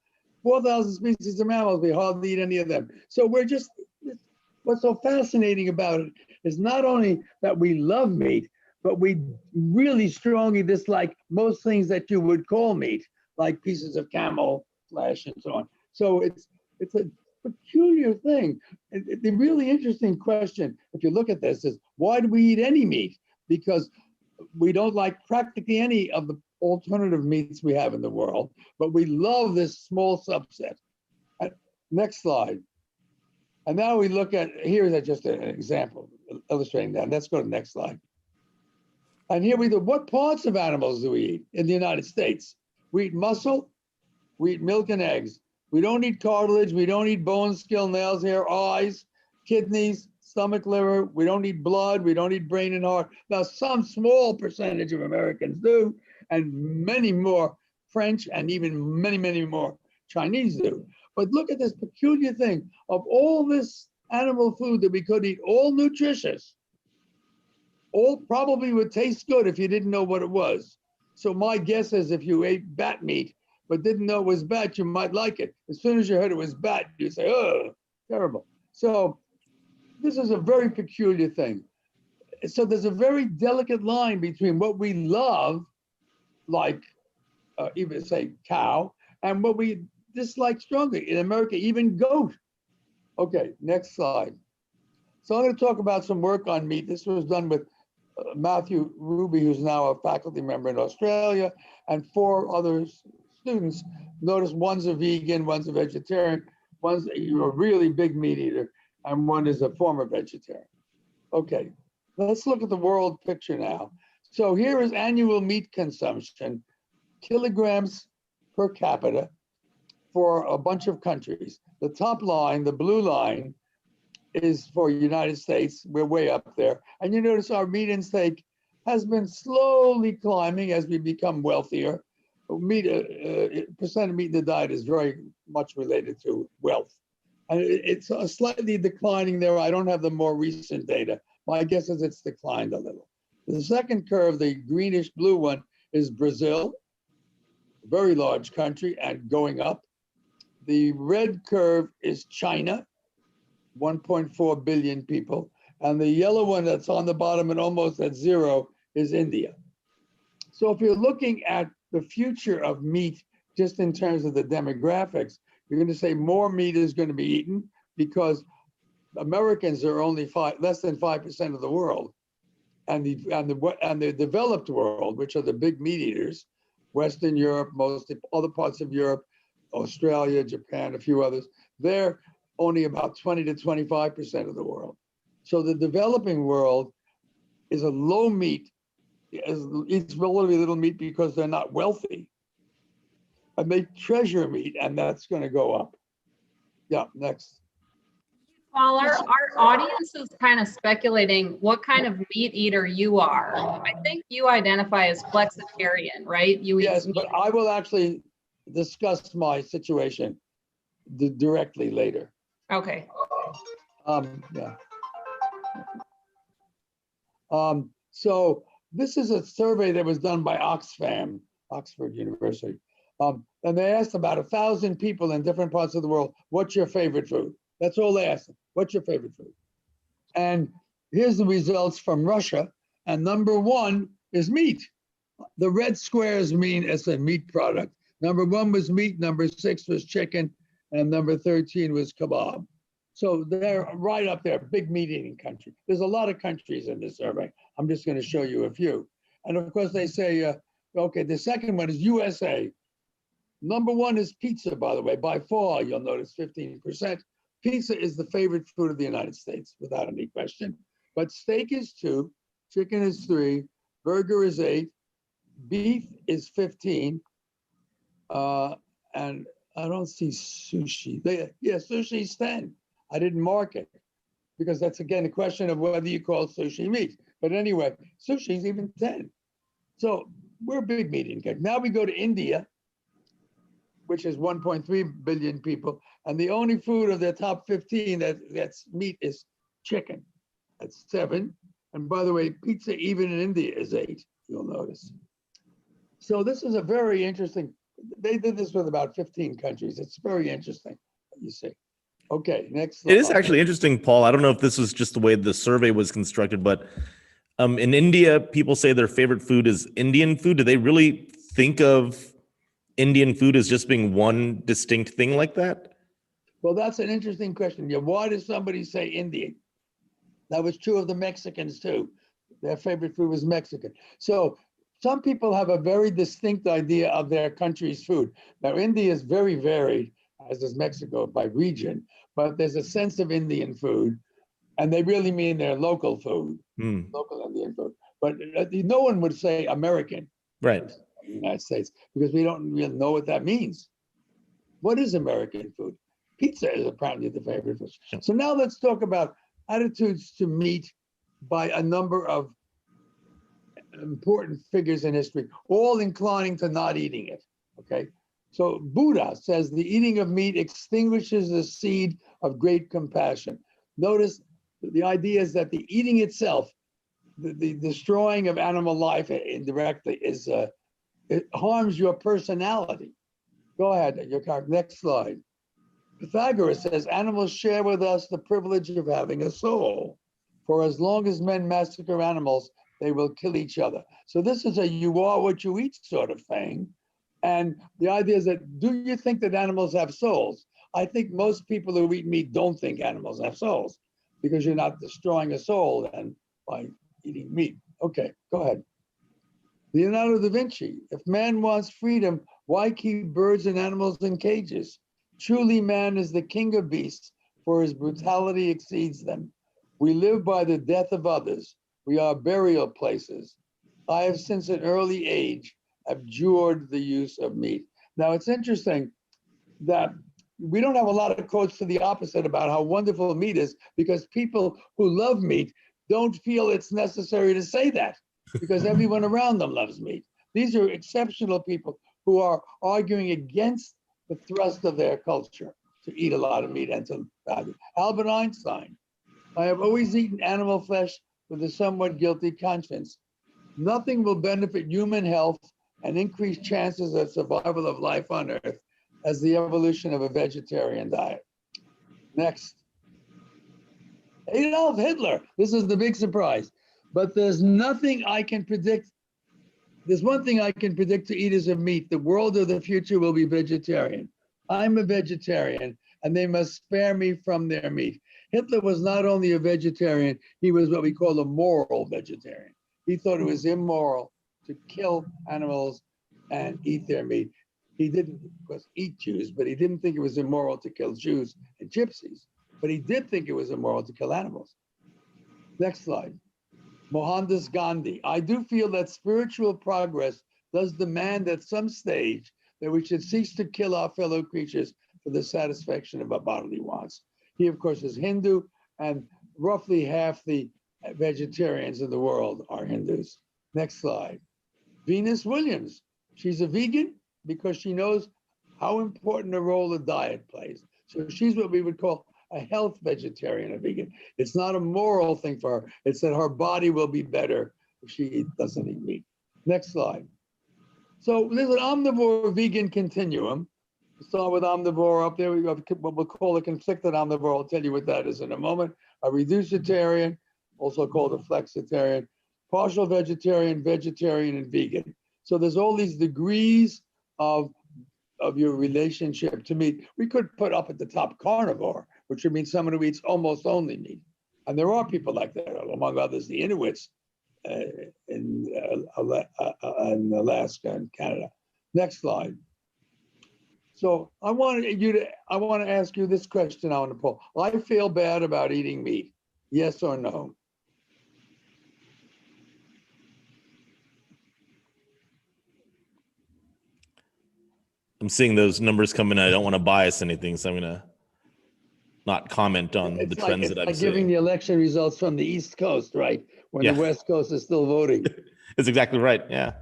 4,000 species of mammals, we hardly eat any of them. So what's so fascinating about it is not only that we love meat, but we really strongly dislike most things that you would call meat, like pieces of camel flesh and so on. So it's a peculiar thing. The really interesting question, if you look at this, is why do we eat any meat? Because we don't like practically any of the alternative meats we have in the world, but we love this small subset. Next slide. And now we look at, here's just an example illustrating that. Let's go to the next slide. And here we do, what parts of animals do we eat in the United States? We eat muscle, we eat milk and eggs. We don't eat cartilage, we don't eat bones, skin, nails, hair, eyes, kidneys, stomach, liver. We don't eat blood, we don't eat brain and heart. Now, some small percentage of Americans do, and many more French and even many, many more Chinese do. But look at this peculiar thing of all this animal food that we could eat, all nutritious, all probably would taste good if you didn't know what it was. So my guess is if you ate bat meat but didn't know it was bat, you might like it. As soon as you heard it was bat, you say, oh, terrible. So this is a very peculiar thing. So there's a very delicate line between what we love, like even say cow, and what we dislike strongly. In America, even goat. Okay, next slide. So I'm going to talk about some work on meat. This was done with Matthew Ruby, who's now a faculty member in Australia, and 4 other students. Notice one's a vegan, one's a vegetarian, one's a really big meat eater, and one is a former vegetarian. Okay, let's look at the world picture now. So here is annual meat consumption, kilograms per capita for a bunch of countries. The top line, the blue line, is for United States. We're way up there. And you notice our meat intake has been slowly climbing as we become wealthier. Percent of meat in the diet is very much related to wealth. And it's slightly declining there. I don't have the more recent data. My guess is it's declined a little. The second curve, the greenish blue one, is Brazil, a very large country and going up. The red curve is China, 1.4 billion people. And the yellow one that's on the bottom and almost at 0 is India. So if you're looking at the future of meat, just in terms of the demographics, you're going to say more meat is going to be eaten because Americans are only less than 5% of the world. And the developed world, which are the big meat eaters, Western Europe, most other parts of Europe, Australia, Japan, a few others, they're only about 20 to 25% of the world. So the developing world is a low meat, eats relatively little meat because they're not wealthy. And they treasure meat, and that's going to go up. Yeah, next. Paul, our audience is kind of speculating what kind of meat eater you are. I think you identify as flexitarian, right? You eat Yes, meat. but I will actually discuss my situation directly later. Okay. Yeah. So this is a survey that was done by Oxfam, Oxford University. And they asked about 1,000 people in different parts of the world, what's your favorite food? That's all they asked them. What's your favorite food? And here's the results from Russia. And number 1 is meat. The red squares mean it's a meat product. Number 1 was meat, number 6 was chicken, and number 13 was kebab. So they're right up there, big meat eating country. There's a lot of countries in this survey. I'm just going to show you a few. And of course they say, okay, the second one is USA. Number 1 is pizza, by the way, by far, you'll notice 15%. Pizza is the favorite food of the United States, without any question. But steak is 2, chicken is 3, burger is 8, beef is 15, and I don't see sushi. Sushi is 10. I didn't mark it because that's, again, a question of whether you call sushi meat. But anyway, sushi is even 10. So we're a big meat eating country. Now we go to India, which is 1.3 billion people. And the only food of the top 15 that's meat is chicken. That's 7. And by the way, pizza even in India is 8, you'll notice. So this is a very interesting, they did this with about 15 countries. It's very interesting, you see. Okay, next slide. It is actually interesting, Paul. I don't know if this was just the way the survey was constructed, but in India, people say their favorite food is Indian food. Do they really think of Indian food as just being one distinct thing like that? Well, that's an interesting question. Yeah, why does somebody say Indian? That was true of the Mexicans too. Their favorite food was Mexican. So some people have a very distinct idea of their country's food. Now, India is very varied, as is Mexico by region, but there's a sense of Indian food, and they really mean their local food, local Indian food. But no one would say American Right. in the United States because we don't really know what that means. What is American food? Pizza is apparently the favorite food. Yep. So now let's talk about attitudes to meat by a number of important figures in history, all inclining to not eating it, okay? So Buddha says the eating of meat extinguishes the seed of great compassion. Notice the idea is that the eating itself, the destroying of animal life indirectly is, it harms your personality. Go ahead, next slide. Pythagoras says animals share with us the privilege of having a soul. For as long as men massacre animals, they will kill each other. So this is a you are what you eat sort of thing. And the idea is that, do you think that animals have souls? I think most people who eat meat don't think animals have souls because you're not destroying a soul then by eating meat. Okay, go ahead. Leonardo da Vinci, if man wants freedom, why keep birds and animals in cages? Truly man is the king of beasts, for his brutality exceeds them. We live by the death of others. We are burial places. I have since an early age abjured the use of meat. Now it's interesting that we don't have a lot of quotes to the opposite about how wonderful meat is because people who love meat don't feel it's necessary to say that because everyone around them loves meat. These are exceptional people who are arguing against the thrust of their culture to eat a lot of meat and to value. Albert Einstein, I have always eaten animal flesh with a somewhat guilty conscience. Nothing will benefit human health and increase chances of survival of life on Earth as the evolution of a vegetarian diet. Next. Adolf Hitler, this is the big surprise, but there's nothing I can predict. There's one thing I can predict to eaters of meat. The world of the future will be vegetarian. I'm a vegetarian and they must spare me from their meat. Hitler was not only a vegetarian, he was what we call a moral vegetarian. He thought it was immoral to kill animals and eat their meat. He didn't, of course, eat Jews, but he didn't think it was immoral to kill Jews and gypsies. But he did think it was immoral to kill animals. Next slide. Mohandas Gandhi. I do feel that spiritual progress does demand at some stage that we should cease to kill our fellow creatures for the satisfaction of our bodily wants. He, of course, is Hindu, and roughly half the vegetarians in the world are Hindus. Next slide. Venus Williams. She's a vegan because she knows how important a role a diet plays. So she's what we would call a health vegetarian, a vegan. It's not a moral thing for her. It's that her body will be better if she doesn't eat meat. Next slide. So there's an omnivore vegan continuum. We'll start with omnivore up there. We have what we'll call a conflicted omnivore. I'll tell you what that is in a moment. A reducitarian, also called a flexitarian, partial vegetarian, vegetarian, and vegan. So there's all these degrees of your relationship to meat. We could put up at the top carnivore, which would mean someone who eats almost only meat. And there are people like that, among others, the Inuits in Alaska and Canada. Next slide. So I want to ask you this question on the poll. I feel bad about eating meat. Yes or no? I'm seeing those numbers coming in. I don't want to bias anything, so I'm gonna not comment on the trends that I'm like giving seeing. the election results from the East Coast, right? When Yeah. the West Coast is still voting. That's exactly right. Yeah.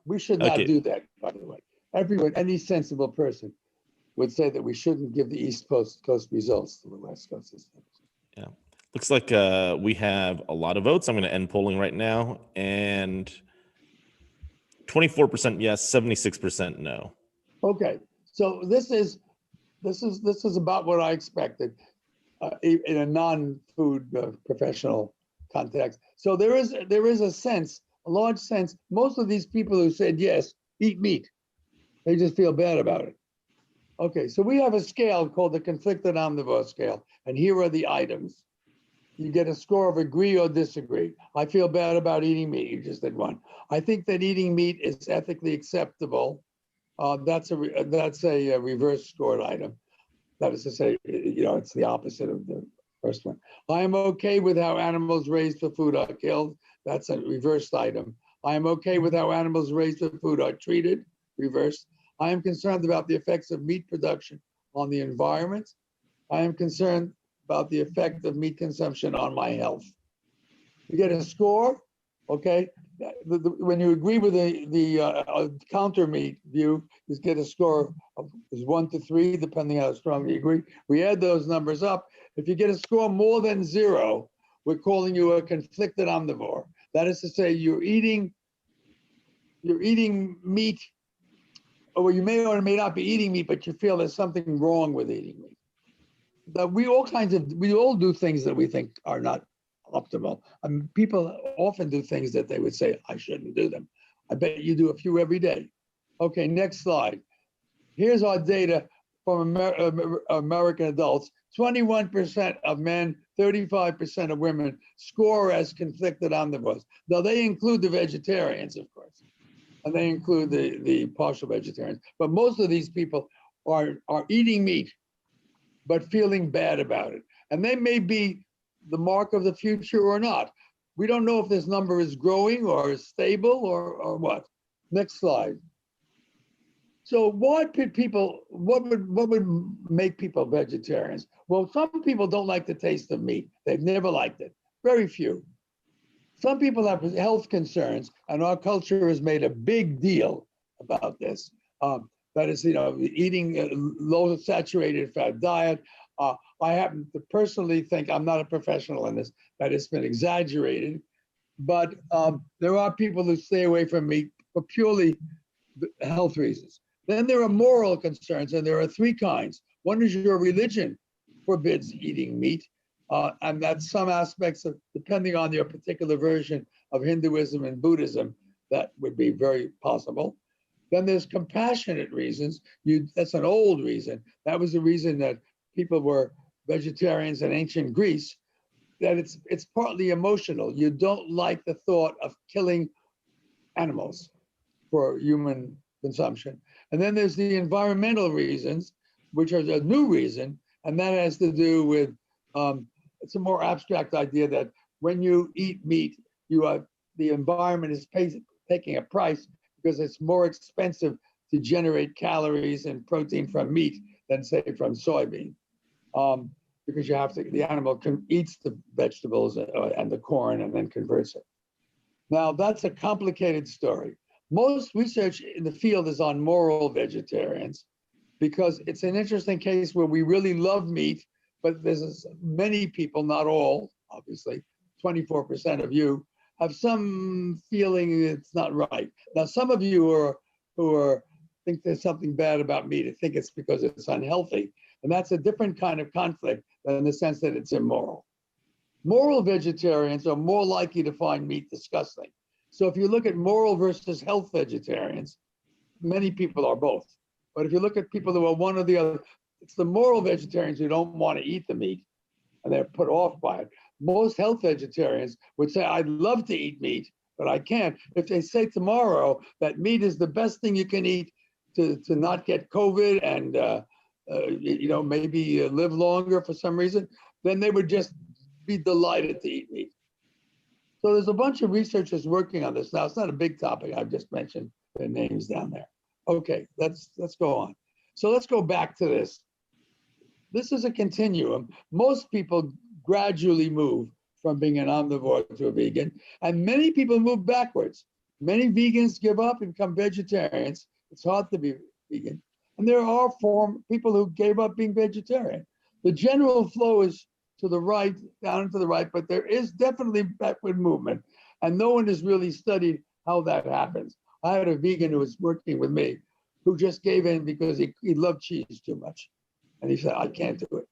We should not Okay. do that, by the way. Everyone, any sensible person would say that we shouldn't give the East Coast results to the West Coast system. Yeah. Looks like we have a lot of votes. I'm going to end polling right now, and 24% yes, 76% no. Okay, so this is about what I expected in a non-food professional context. So there is a sense, a large sense. Most of these people who said yes eat meat. They just feel bad about it. Okay, so we have a scale called the conflicted omnivore scale, and here are the items. You get a score of agree or disagree. I feel bad about eating meat. You just did one. I think that eating meat is ethically acceptable. That's a reverse scored item. That is to say, it's the opposite of the First one. I am okay with how animals raised for food are killed. That's a reversed item. I am okay with how animals raised for food are treated. Reverse. I am concerned about the effects of meat production on the environment. I am concerned about the effect of meat consumption on my health. You get a score, okay? When you agree with the counter meat view, you get a score of 1 to 3, depending how strongly you agree. We add those numbers up. If you get a score more than 0, we're calling you a conflicted omnivore. That is to say, you're eating meat, or you may or may not be eating meat, but you feel there's something wrong with eating meat. That we all do things that we think are not optimal. I mean, people often do things that they would say, I shouldn't do them. I bet you do a few every day. Okay, next slide. Here's our data from American adults. 21% of men, 35% of women score as conflicted omnivores. Now they include the vegetarians, of course, and they include the partial vegetarians. But most of these people are eating meat, but feeling bad about it. And they may be the mark of the future or not. We don't know if this number is growing or is stable or what. Next slide. So what would make people vegetarians? Well, some people don't like the taste of meat. They've never liked it. Very few. Some people have health concerns, and our culture has made a big deal about this. That is, eating a low saturated fat diet. I happen to personally think, I'm not a professional in this, that it's been exaggerated, but there are people who stay away from meat for purely health reasons. Then there are moral concerns, and there are 3 kinds. One is your religion forbids eating meat, and that's some aspects of, depending on your particular version of Hinduism and Buddhism, that would be very possible. Then there's compassionate reasons. That's an old reason. That was the reason that people were vegetarians in ancient Greece, that it's partly emotional. You don't like the thought of killing animals for human consumption. And then there's the environmental reasons, which are a new reason, and that has to do with, it's a more abstract idea that when you eat meat, the environment is taking a price because it's more expensive to generate calories and protein from meat than say from soybean. Because the animal eats the vegetables and the corn and then converts it. Now that's a complicated story. Most research in the field is on moral vegetarians because it's an interesting case where we really love meat, but there's many people, not all, obviously, 24% of you have some feeling it's not right. Now, some of you who think there's something bad about meat, I think it's because it's unhealthy. And that's a different kind of conflict than in the sense that it's immoral. Moral vegetarians are more likely to find meat disgusting. So if you look at moral versus health vegetarians, many people are both. But if you look at people who are one or the other, it's the moral vegetarians who don't want to eat the meat and they're put off by it. Most health vegetarians would say, I'd love to eat meat, but I can't. If they say tomorrow that meat is the best thing you can eat to not get COVID and maybe live longer for some reason, then they would just be delighted to eat meat. So there's a bunch of researchers working on this. Now, it's not a big topic. I've just mentioned their names down there. Okay, let's go on. So let's go back to this. This is a continuum. Most people gradually move from being an omnivore to a vegan, and many people move backwards. Many vegans give up and become vegetarians. It's hard to be vegan. And there are people who gave up being vegetarian. The general flow is to the right, down and to the right, but there is definitely backward movement. And no one has really studied how that happens. I had a vegan who was working with me who just gave in because he loved cheese too much. And he said, I can't do it.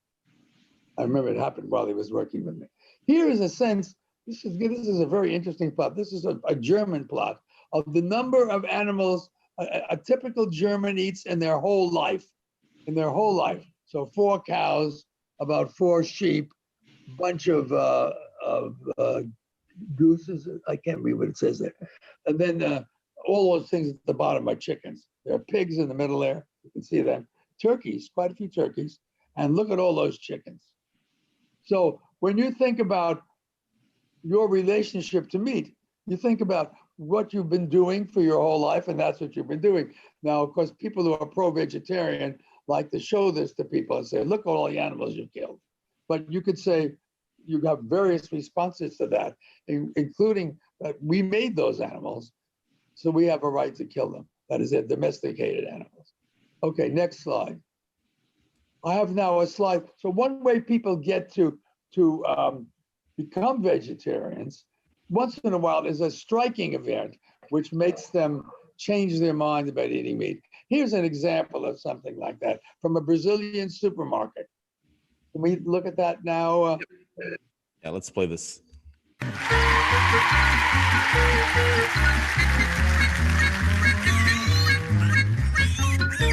I remember it happened while he was working with me. Here is a sense, this is a very interesting plot. This is a German plot of the number of animals a typical German eats in their whole life. So 4 cows, about 4 sheep, bunch of gooses. I can't read what it says there. And then all those things at the bottom are chickens. There are pigs in the middle there. You can see them. Turkeys, quite a few turkeys. And look at all those chickens. So when you think about your relationship to meat, you think about what you've been doing for your whole life, and that's what you've been doing. Now, of course, people who are pro-vegetarian like to show this to people and say, look at all the animals you killed. But you could say you have various responses to that, including that we made those animals, so we have a right to kill them. That is, they're domesticated animals. Okay, next slide. I have now a slide. So one way people get to become vegetarians, once in a while, is a striking event which makes them change their mind about eating meat. Here's an example of something like that from a Brazilian supermarket. Can we look at that now? Yeah, let's play this.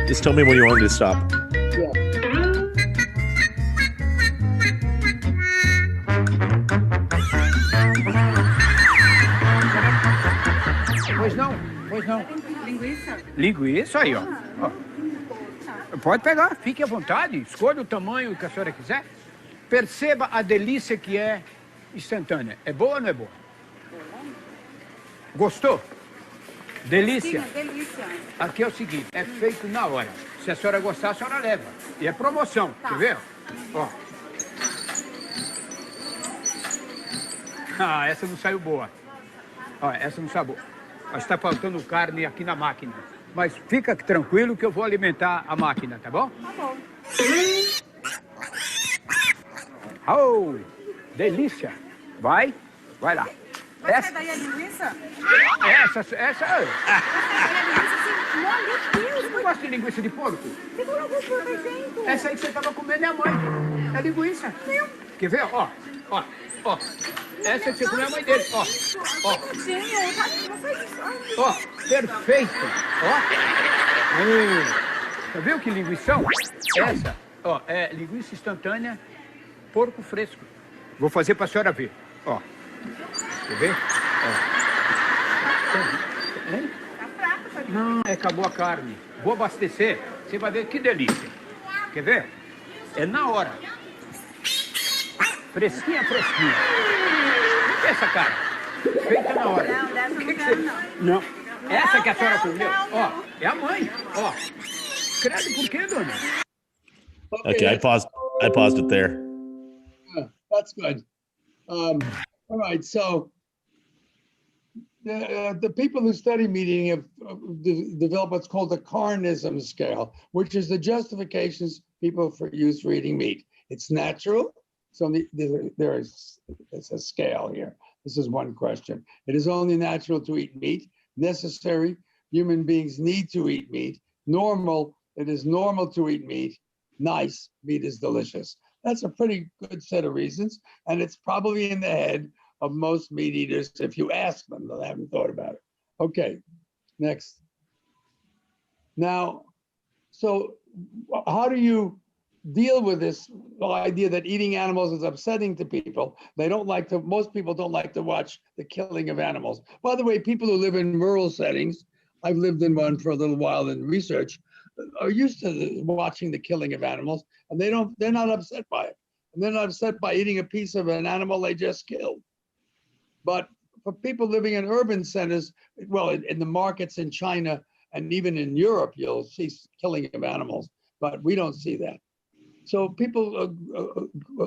Just tell me when you want me to stop. Yeah. Pois não, pois não. Linguiça? Linguiça aí, ó. Pode pegar, fique à vontade, escolha o tamanho que a senhora quiser. Perceba a delícia que é instantânea. É boa ou não é boa? Gostou? Delícia? Sim, delícia. Aqui é o seguinte, é feito na hora. Se a senhora gostar, a senhora leva. E é promoção, quer ver? Ó. Ah, essa não saiu boa. Ó, essa não saiu boa. Mas está faltando carne aqui na máquina. Mas fica tranquilo que eu vou alimentar a máquina, tá bom? Tá bom. Oh, delícia. Vai lá. Essa daí é linguiça? Essa. Essa daí é linguiça assim? Meu Deus, Você não gosta de linguiça de porco? que colocou por exemplo? Essa aí que você estava comendo é a mãe. É linguiça. Quer ver? Ó. Essa que você comeu é a mãe dele. Ó. Tadinho, não faz isso. Ai, Ó, perfeito. Ó. Tá vendo que linguição? Essa, ó, é linguiça instantânea, porco fresco. Vou fazer pra senhora ver. Ó. Quer ver? Ó. Hein? tá fraca essa linguiça. Não, acabou a carne. Vou abastecer. Você vai ver que delícia. Quer ver? É na hora. Fresquinha. Essa cara. Feita na hora. Não, dessa eu não Que quero, você- não. Não. Essa que a senhora não, comeu, não, ó, não. é a mãe, ó. Credo, por quê, dona? Okay, I paused it there. That's good. All right, so the people who study meat eating have developed what's called the carnism scale, which is the justifications people use for eating meat. It's natural, so there's a scale here. This is one question. It is only natural to eat meat. Necessary, human beings need to eat meat. Normal, it is normal to eat meat. Nice, meat is delicious. That's a pretty good set of reasons, and it's probably in the head of most meat eaters if you ask them. They haven't thought about it. Okay, next. Now, so how do you deal with this idea that eating animals is upsetting to people? Most people don't like to watch the killing of animals. By the way, people who live in rural settings, I've lived in one for a little while in research, are used to watching the killing of animals, and they're not upset by it. And they're not upset by eating a piece of an animal they just killed. But for people living in urban centers, well, in the markets in China and even in Europe, you'll see killing of animals, but we don't see that. So people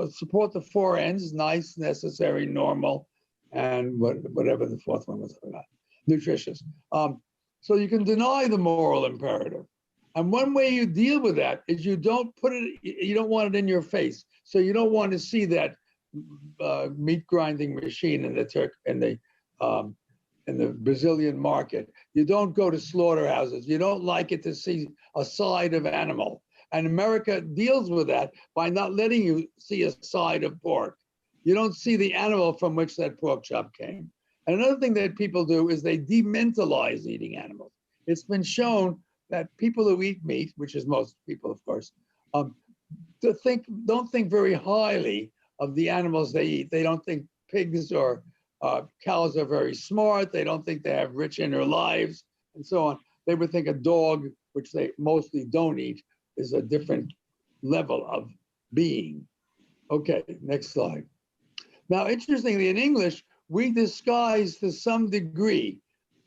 support the four ends: nice, necessary, normal, and whatever the fourth one was about, nutritious. So you can deny the moral imperative. And one way you deal with that is you don't want it in your face. So you don't want to see that meat grinding machine in the Brazilian market. You don't go to slaughterhouses. You don't like it to see a side of animal. And America deals with that by not letting you see a side of pork. You don't see the animal from which that pork chop came. And another thing that people do is they dementalize eating animals. It's been shown that people who eat meat, which is most people, of course, don't think very highly of the animals they eat. They don't think pigs or cows are very smart. They don't think they have rich inner lives, and so on. They would think a dog, which they mostly don't eat, is a different level of being. Okay, next slide. Now, interestingly, in English, we disguise to some degree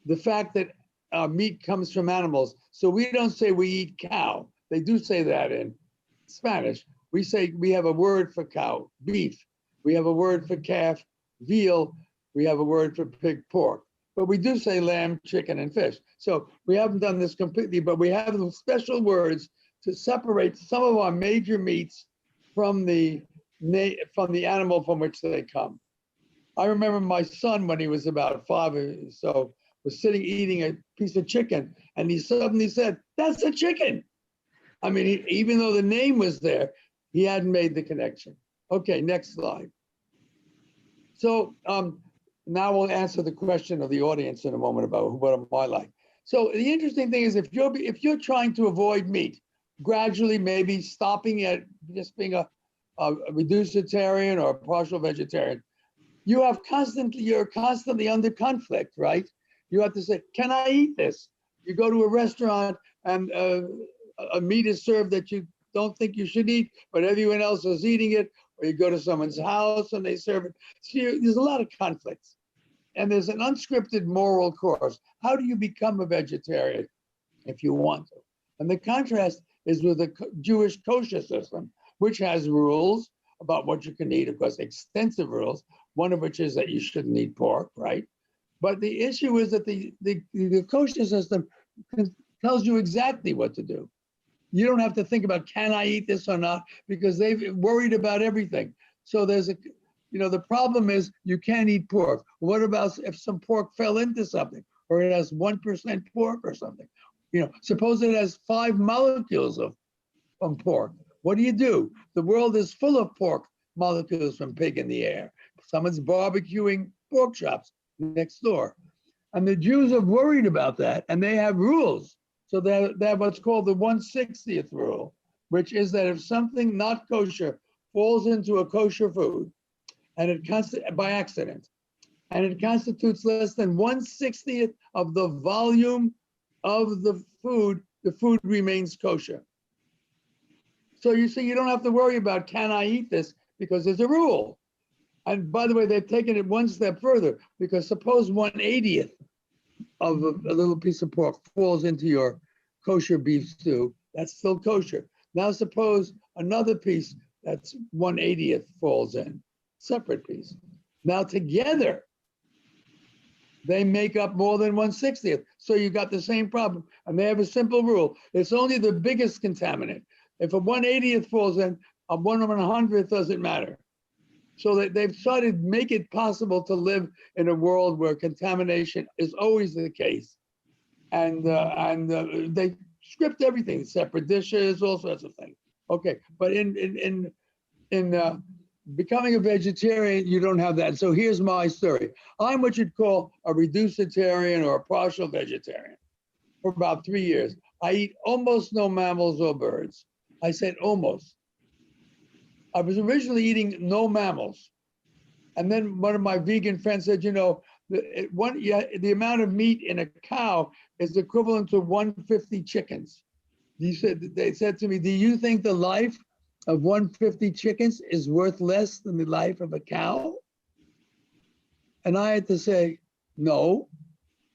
the fact that meat comes from animals. So we don't say we eat cow. They do say that in Spanish. We say we have a word for cow, beef. We have a word for calf, veal. We have a word for pig, pork. But we do say lamb, chicken, and fish. So we haven't done this completely, but we have those special words to separate some of our major meats from the animal from which they come. I remember my son, when he was about 5 or so, was sitting eating a piece of chicken, and he suddenly said, "That's a chicken." I mean, even though the name was there, he hadn't made the connection. Okay, next slide. So now we'll answer the question of the audience in a moment about what am I like. So the interesting thing is, if you're trying to avoid meat, gradually maybe stopping at just being a reducitarian or a partial vegetarian, you're constantly under conflict, right? You have to say, can I eat this? You go to a restaurant and a meat is served that you don't think you should eat, but everyone else is eating it, or you go to someone's house and they serve it. So there's a lot of conflicts. And there's an unscripted moral course. How do you become a vegetarian if you want to? And the contrast is with the Jewish kosher system, which has rules about what you can eat, of course, extensive rules, one of which is that you shouldn't eat pork, right? But the issue is that the kosher system tells you exactly what to do. You don't have to think about, can I eat this or not? Because they've worried about everything. So there's the problem is you can't eat pork. What about if some pork fell into something, or it has 1% pork or something? Suppose it has 5 molecules from pork. What do? The world is full of pork molecules from pig in the air. Someone's barbecuing pork chops next door. And the Jews are worried about that, and they have rules. So they have what's called the 1/60th rule, which is that if something not kosher falls into a kosher food, and by accident, and it constitutes less than 1/60th of the volume of the food remains kosher. So you see, you don't have to worry about, can I eat this? Because there's a rule. And by the way, they've taken it one step further, because suppose 1/80th of a little piece of pork falls into your kosher beef stew, that's still kosher. Now suppose another piece that's 1/80th falls in, separate piece. Now together, they make up more than 1/60th. So you got the same problem. And they have a simple rule. It's only the biggest contaminant. If a 1/80th falls in, a 1/100th doesn't matter. So they've started to make it possible to live in a world where contamination is always the case. And they script everything, separate dishes, all sorts of things. Okay, but in becoming a vegetarian, you don't have that. So here's my story. I'm what you'd call a reducitarian or a partial vegetarian for about 3 years. I eat almost no mammals or birds. I said almost. I was originally eating no mammals. And then one of my vegan friends said, the amount of meat in a cow is equivalent to 150 chickens. They said to me, do you think the life of 150 chickens is worth less than the life of a cow? And I had to say, no.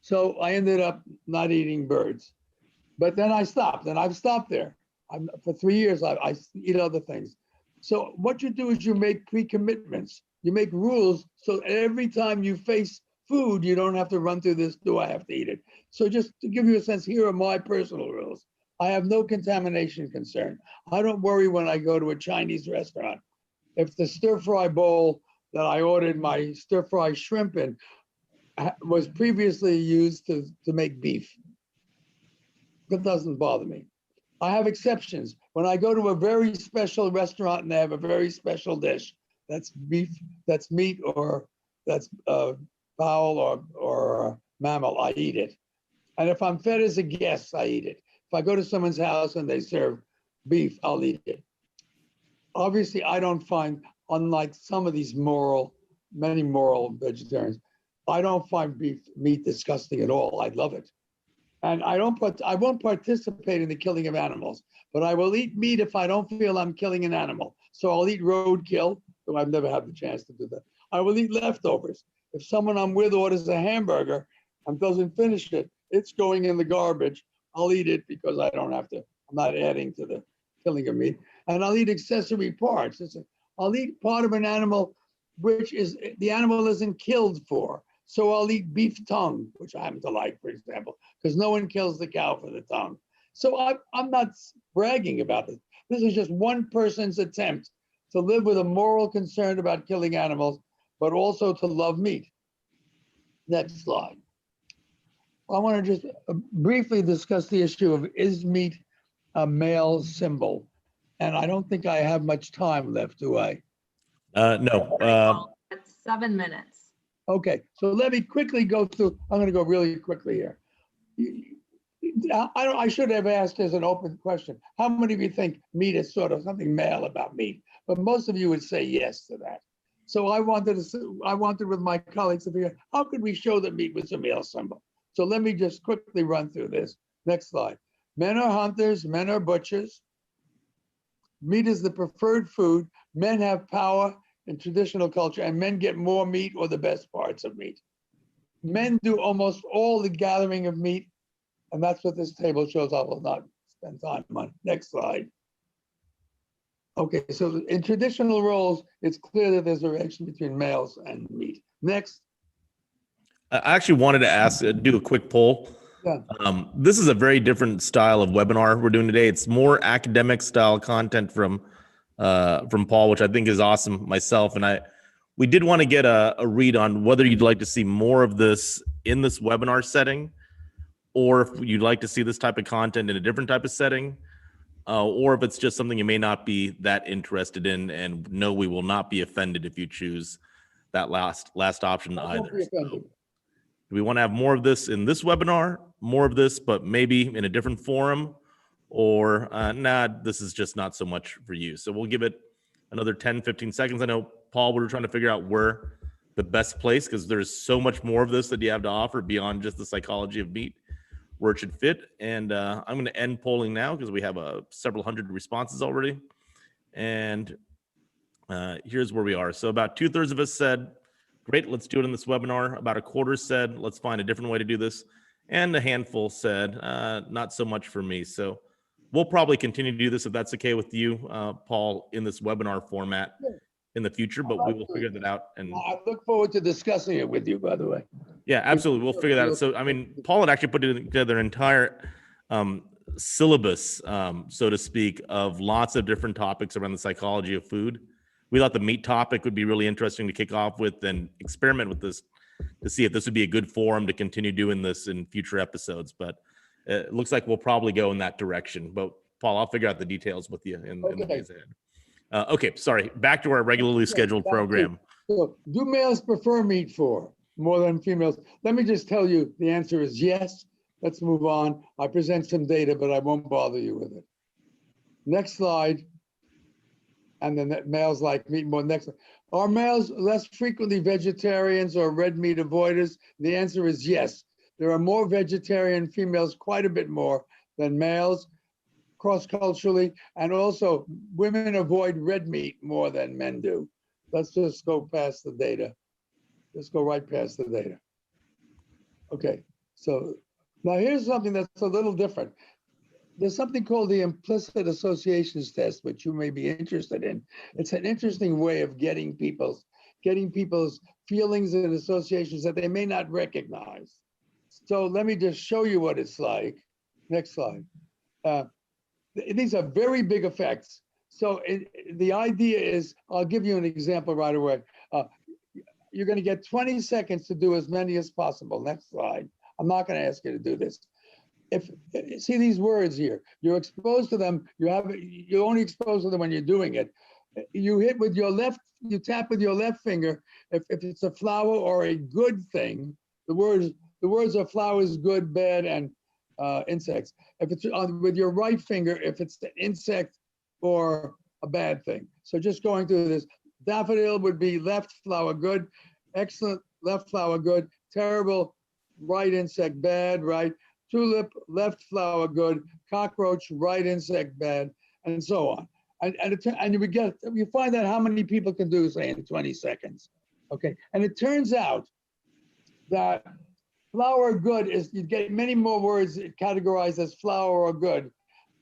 So I ended up not eating birds. But then I stopped, and I've stopped there. For 3 years, I eat other things. So what you do is you make pre-commitments. You make rules, so every time you face food, you don't have to run through this, do I have to eat it? So just to give you a sense, here are my personal rules. I have no contamination concern. I don't worry when I go to a Chinese restaurant. If the stir-fry bowl that I ordered my stir-fry shrimp in was previously used to make beef, that doesn't bother me. I have exceptions. When I go to a very special restaurant and they have a very special dish, that's beef, that's meat, or that's fowl or mammal, I eat it. And if I'm fed as a guest, I eat it. If I go to someone's house and they serve beef, I'll eat it. Obviously, I don't find, unlike some of these many moral vegetarians, I don't find beef meat disgusting at all. I love it. And I won't participate in the killing of animals, but I will eat meat if I don't feel I'm killing an animal. So I'll eat roadkill, though I've never had the chance to do that. I will eat leftovers. If someone I'm with orders a hamburger and doesn't finish it, it's going in the garbage. I'll eat it because I don't have to, I'm not adding to the killing of meat. And I'll eat accessory parts. I'll eat part of an animal which is the animal isn't killed for. So I'll eat beef tongue, which I happen to like, for example, because no one kills the cow for the tongue. So I'm not bragging about this. This is just one person's attempt to live with a moral concern about killing animals, but also to love meat. Next slide. I want to just briefly discuss the issue of, is meat a male symbol? And I don't think I have much time left, do I? No. It's 7 minutes. Okay, so let me quickly go through. I'm going to go really quickly here. I should have asked as an open question, how many of you think meat is sort of something male about meat? But most of you would say yes to that. So I wanted with my colleagues to figure out, how could we show that meat was a male symbol? So let me just quickly run through this. Next slide. Men are hunters, men are butchers. Meat is the preferred food. Men have power in traditional culture, and men get more meat or the best parts of meat. Men do almost all the gathering of meat, and that's what this table shows. I will not spend time on. Next slide. Okay, so in traditional roles, it's clear that there's a relation between males and meat. Next. I actually wanted to do a quick poll. Yeah. This is a very different style of webinar we're doing today. It's more academic style content from Paul, which I think is awesome myself. And we did want to get a read on whether you'd like to see more of this in this webinar setting, or if you'd like to see this type of content in a different type of setting, or if it's just something you may not be that interested in. And no, we will not be offended if you choose that last option either. Do we want to have more of this in this webinar, more of this, but maybe in a different forum, or nah, this is just not so much for you. So we'll give it another 10, 15 seconds. I know, Paul, we were trying to figure out where the best place, because there's so much more of this that you have to offer beyond just the psychology of meat, where it should fit. And I'm going to end polling now because we have several hundred responses already. And here's where we are. So about 2/3 of us said, great, let's do it in this webinar. About a quarter said, let's find a different way to do this. And a handful said, not so much for me. So we'll probably continue to do this if that's okay with you, Paul, in this webinar format in the future, but we will figure that out. And I look forward to discussing it with you, by the way. yeah, absolutely. We'll figure that out. So, I mean, Paul had actually put together an entire syllabus, so to speak, of lots of different topics around the psychology of food. We thought the meat topic would be really interesting to kick off with and experiment with this to see if this would be a good forum to continue doing this in future episodes. But it looks like we'll probably go in that direction. But Paul, I'll figure out the details with you in the days ahead. Okay, sorry. Back to our regularly scheduled program. So, do males prefer meat more than females? Let me just tell you, the answer is yes. Let's move on. I present some data, but I won't bother you with it. Next slide. And then males like meat more. Next, are males less frequently vegetarians or red meat avoiders? The answer is yes. There are more vegetarian females, quite a bit more than males, cross-culturally, and also women avoid red meat more than men do. Let's just go past the data. Let's go right past the data. Okay, so now here's something that's a little different. There's something called the implicit associations test, which you may be interested in. It's an interesting way of getting people's feelings and associations that they may not recognize. So let me just show you what it's like. Next slide. These are very big effects. So the idea is, I'll give you an example right away. You're going to get 20 seconds to do as many as possible. Next slide. I'm not going to ask you to do this. See these words here, you're exposed to them, you're only exposed to them when you're doing it. You hit with your left, you tap with your left finger if it's a flower or a good thing. The words are flowers, good, bad, and insects. If it's with your right finger, if it's an insect or a bad thing. So just going through this, daffodil would be left flower, good, excellent, left flower, good, terrible, right insect, bad, right. tulip, left flower good, cockroach, right insect bad, and so on. And you find out how many people can do, say, in 20 seconds. Okay, and it turns out that flower good is, you get many more words categorized as flower or good,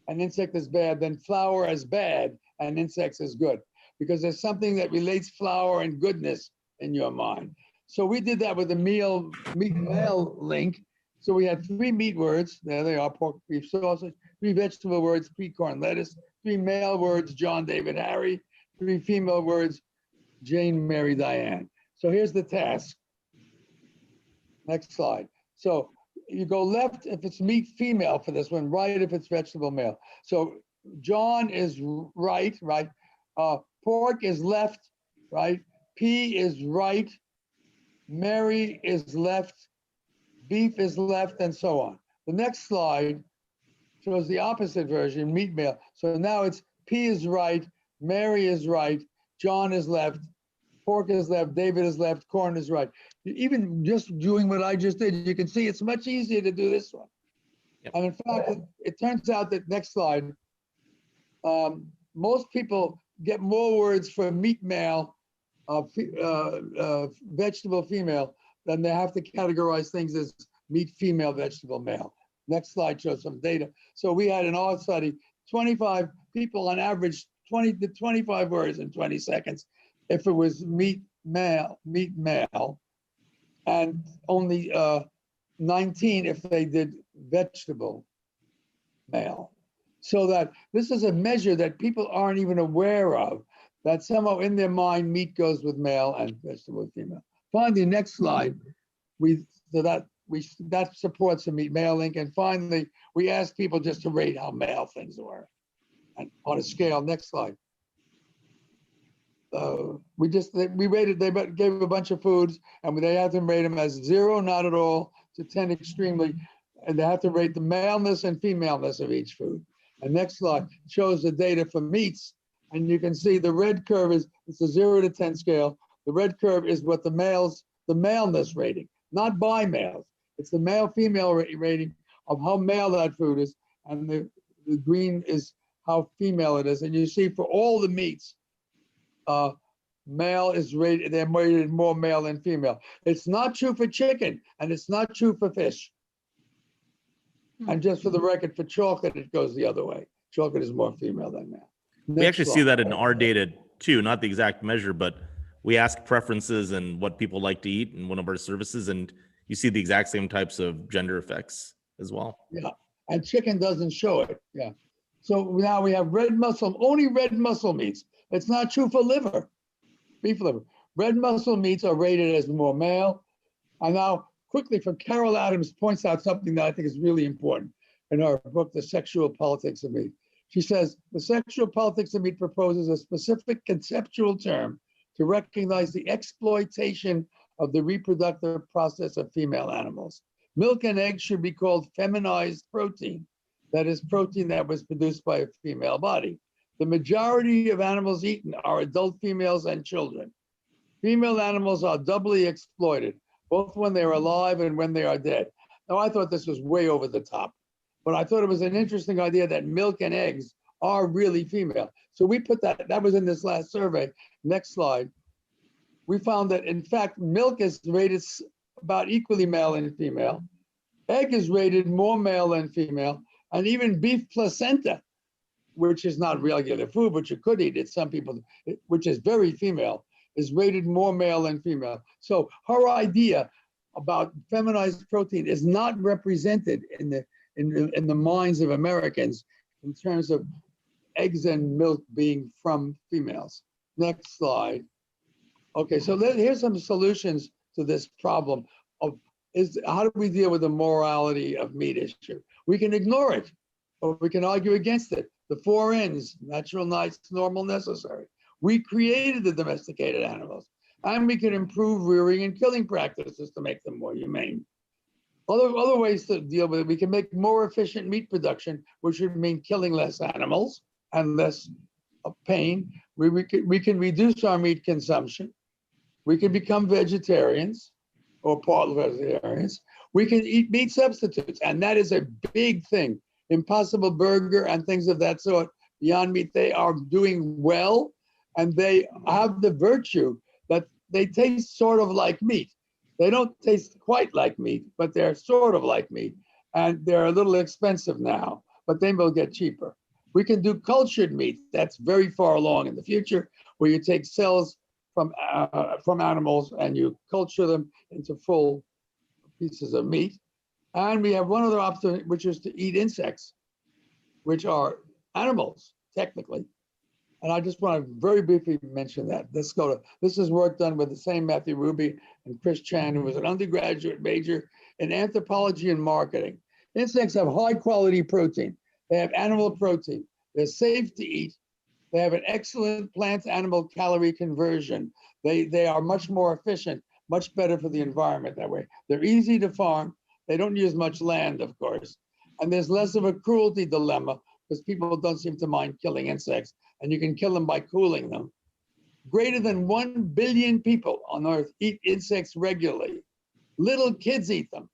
and insect is bad, than flower as bad and insects as good, because there's something that relates flower and goodness in your mind. So we did that with the meat male link. So we had 3 meat words, there they are, pork, beef, sausage, 3 vegetable words, pea, corn, lettuce, 3 male words, John, David, Harry, 3 female words, Jane, Mary, Diane. So here's the task. Next slide. So you go left if it's meat female for this one, right if it's vegetable male. So John is right. Pork is left, right? Pea is right. Mary is left. Beef is left, and so on. The next slide shows the opposite version, meat male. So now it's P is right, Mary is right, John is left, pork is left, David is left, corn is right. Even just doing what I just did, you can see it's much easier to do this one. Yep. And in fact, it turns out that, next slide, most people get more words for meat male, vegetable female, than they have to categorize things as meat female, vegetable male. Next slide shows some data. So we had in our study, 25 people on average, 20 to 25 words in 20 seconds. If it was meat male, and only 19 if they did vegetable male. So that this is a measure that people aren't even aware of, that somehow in their mind, meat goes with male and vegetable with female. Finally, next slide, that supports the meat male link. And finally, we asked people just to rate how male things were, and on a scale. Next slide. We rated, they gave a bunch of foods, and they had to rate them as 0, not at all, to 10, extremely, and they have to rate the maleness and femaleness of each food. And next slide shows the data for meats, and you can see the red curve it's a 0 to 10 scale. The red curve is what the maleness rating, not by males. It's the male-female rating of how male that food is, and the green is how female it is. And you see for all the meats, male is rated, they're rated more male than female. It's not true for chicken, and it's not true for fish. And just for the record, for chocolate, it goes the other way. Chocolate is more female than male. We actually see that in our data too, not the exact measure, but we ask preferences and what people like to eat in one of our services, and you see the exact same types of gender effects as well. Yeah, and chicken doesn't show it. Yeah. So now we have red muscle, only red muscle meats. It's not true for liver, beef liver. Red muscle meats are rated as more male. And now quickly, from Carol Adams points out something that I think is really important in her book, The Sexual Politics of Meat. She says, the sexual politics of meat proposes a specific conceptual term to recognize the exploitation of the reproductive process of female animals. Milk and eggs should be called feminized protein. That is protein that was produced by a female body. The majority of animals eaten are adult females and children. Female animals are doubly exploited, both when they're alive and when they are dead. Now, I thought this was way over the top, but I thought it was an interesting idea that milk and eggs are really female. So we put that was in this last survey. Next slide. We found that, in fact, milk is rated about equally male and female. Egg is rated more male than female, and even beef placenta, which is not regular food, but you could eat it, some people, which is very female, is rated more male than female. So her idea about feminized protein is not represented in the minds of Americans in terms of eggs and milk being from females. Next slide. Okay, so here's some solutions to this problem of how do we deal with the morality of meat issue? We can ignore it, or we can argue against it. The 4 N's, natural, nice, normal, necessary. We created the domesticated animals, and we can improve rearing and killing practices to make them more humane. Other ways to deal with it, we can make more efficient meat production, which would mean killing less animals and less pain. We can reduce our meat consumption. We can become vegetarians or partly vegetarians. We can eat meat substitutes, and that is a big thing. Impossible Burger and things of that sort, Beyond Meat, they are doing well, and they have the virtue that they taste sort of like meat. They don't taste quite like meat, but they're sort of like meat, and they're a little expensive now, but they will get cheaper. We can do cultured meat. That's very far along in the future, where you take cells from animals and you culture them into full pieces of meat. And we have one other option, which is to eat insects, which are animals, technically. And I just want to very briefly mention that. Let's go to, this is work done with the same Matthew Ruby and Chris Chan, who was an undergraduate major in anthropology and marketing. Insects have high quality protein. They have animal protein. They're safe to eat. They have an excellent plant-animal calorie conversion. They are much more efficient, much better for the environment that way. They're easy to farm. They don't use much land, of course. And there's less of a cruelty dilemma because people don't seem to mind killing insects, and you can kill them by cooling them. Greater than 1 billion people on Earth eat insects regularly. Little kids eat them.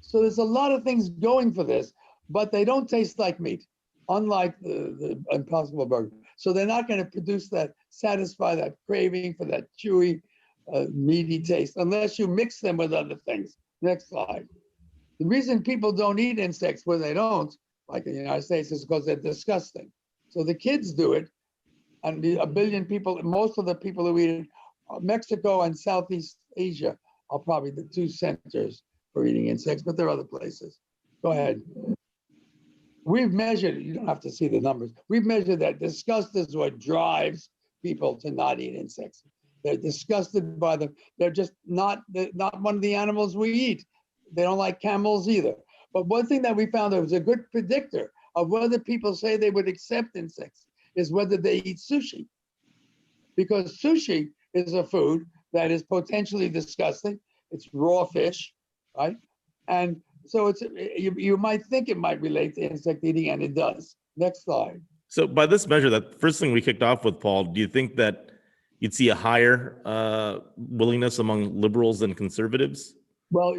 So there's a lot of things going for this, but they don't taste like meat, unlike the Impossible Burger. So they're not going to produce that, satisfy that craving for that chewy, meaty taste, unless you mix them with other things. Next slide. The reason people don't eat insects when they don't, like in the United States, is because they're disgusting. So the kids do it, and 1 billion people, most of the people who eat it, Mexico and Southeast Asia are probably the two centers for eating insects, but there are other places. Go ahead. We've measured, you don't have to see the numbers. We've measured that disgust is what drives people to not eat insects. They're disgusted by them. They're just not one of the animals we eat. They don't like camels either. But one thing that we found that was a good predictor of whether people say they would accept insects is whether they eat sushi. Because sushi is a food that is potentially disgusting. It's raw fish, right? And so it's you might think it might relate to insect eating, and it does. Next slide. So by this measure, that first thing we kicked off with, Paul, do you think that you'd see a higher willingness among liberals than conservatives? Well,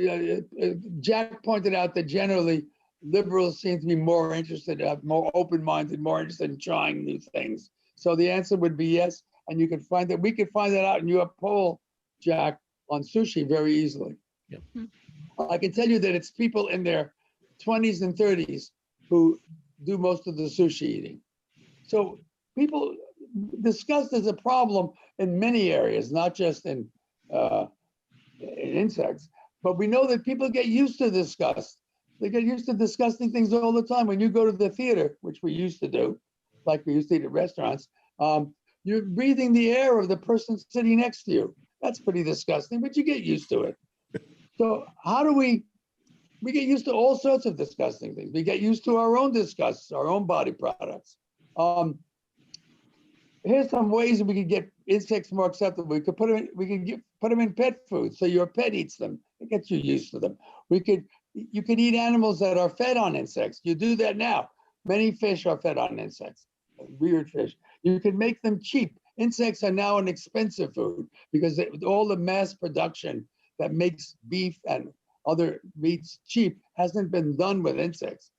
Jack pointed out that generally liberals seem to be more interested, more open-minded, more interested in trying new things. So the answer would be yes, and you could find that. We could find that out in your poll, Jack, on sushi very easily. Yep. I can tell you that it's people in their 20s and 30s who do most of the sushi eating. So people, disgust is a problem in many areas, not just in insects. But we know that people get used to disgust. They get used to disgusting things all the time. When you go to the theater, which we used to do, like we used to eat at restaurants, you're breathing the air of the person sitting next to you. That's pretty disgusting, but you get used to it. So how do we get used to all sorts of disgusting things. We get used to our own disgusts, our own body products. Here's some ways we could get insects more acceptable. We could put them in pet food, so your pet eats them. It gets you used to them. You could eat animals that are fed on insects. You do that now. Many fish are fed on insects, weird fish. You can make them cheap. Insects are now an expensive food because all the mass production that makes beef and other meats cheap hasn't been done with insects.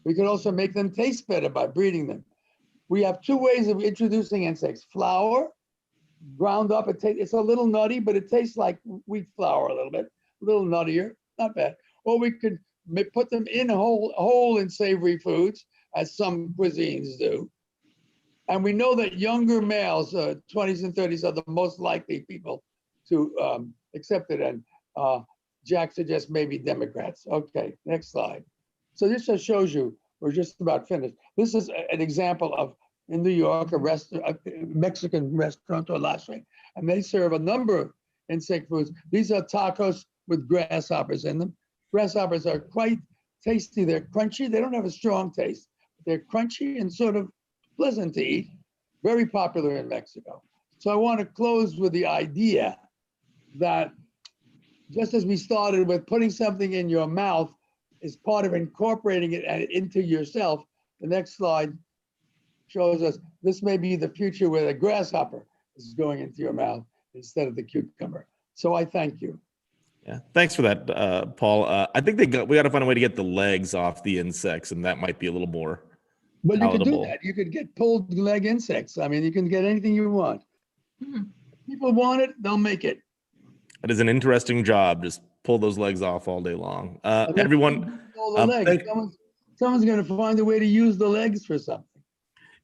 We could also make them taste better by breeding them. We have two ways of introducing insects. Flour, ground up, it's a little nutty, but it tastes like wheat flour a little bit, a little nuttier, not bad. Or we could put them in whole in savory foods, as some cuisines do. And we know that younger males, 20s and 30s, are the most likely people to accept it. And Jack suggests maybe Democrats. Okay, next slide. So this just shows you, we're just about finished. This is an example of, in New York, a Mexican restaurant or restaurant, and they serve a number of insect foods. These are tacos with grasshoppers in them. Grasshoppers are quite tasty. They're crunchy. They don't have a strong taste. They're crunchy and sort of pleasant to eat. Very popular in Mexico. So I want to close with the idea that just as we started with putting something in your mouth is part of incorporating it into yourself, the next slide shows us this may be the future where the grasshopper is going into your mouth instead of the cucumber. So I thank you. Yeah, thanks for that, Paul. I think we got to find a way to get the legs off the insects, and that might be a little more Well, you could do palatable. that. You could get pulled leg insects. I mean, you can get anything you want. Hmm. People want it, they'll make it. That is an interesting job. Just pull those legs off all day long. And then Everyone, all the legs. thank- Someone's going to find a way to use the legs for something.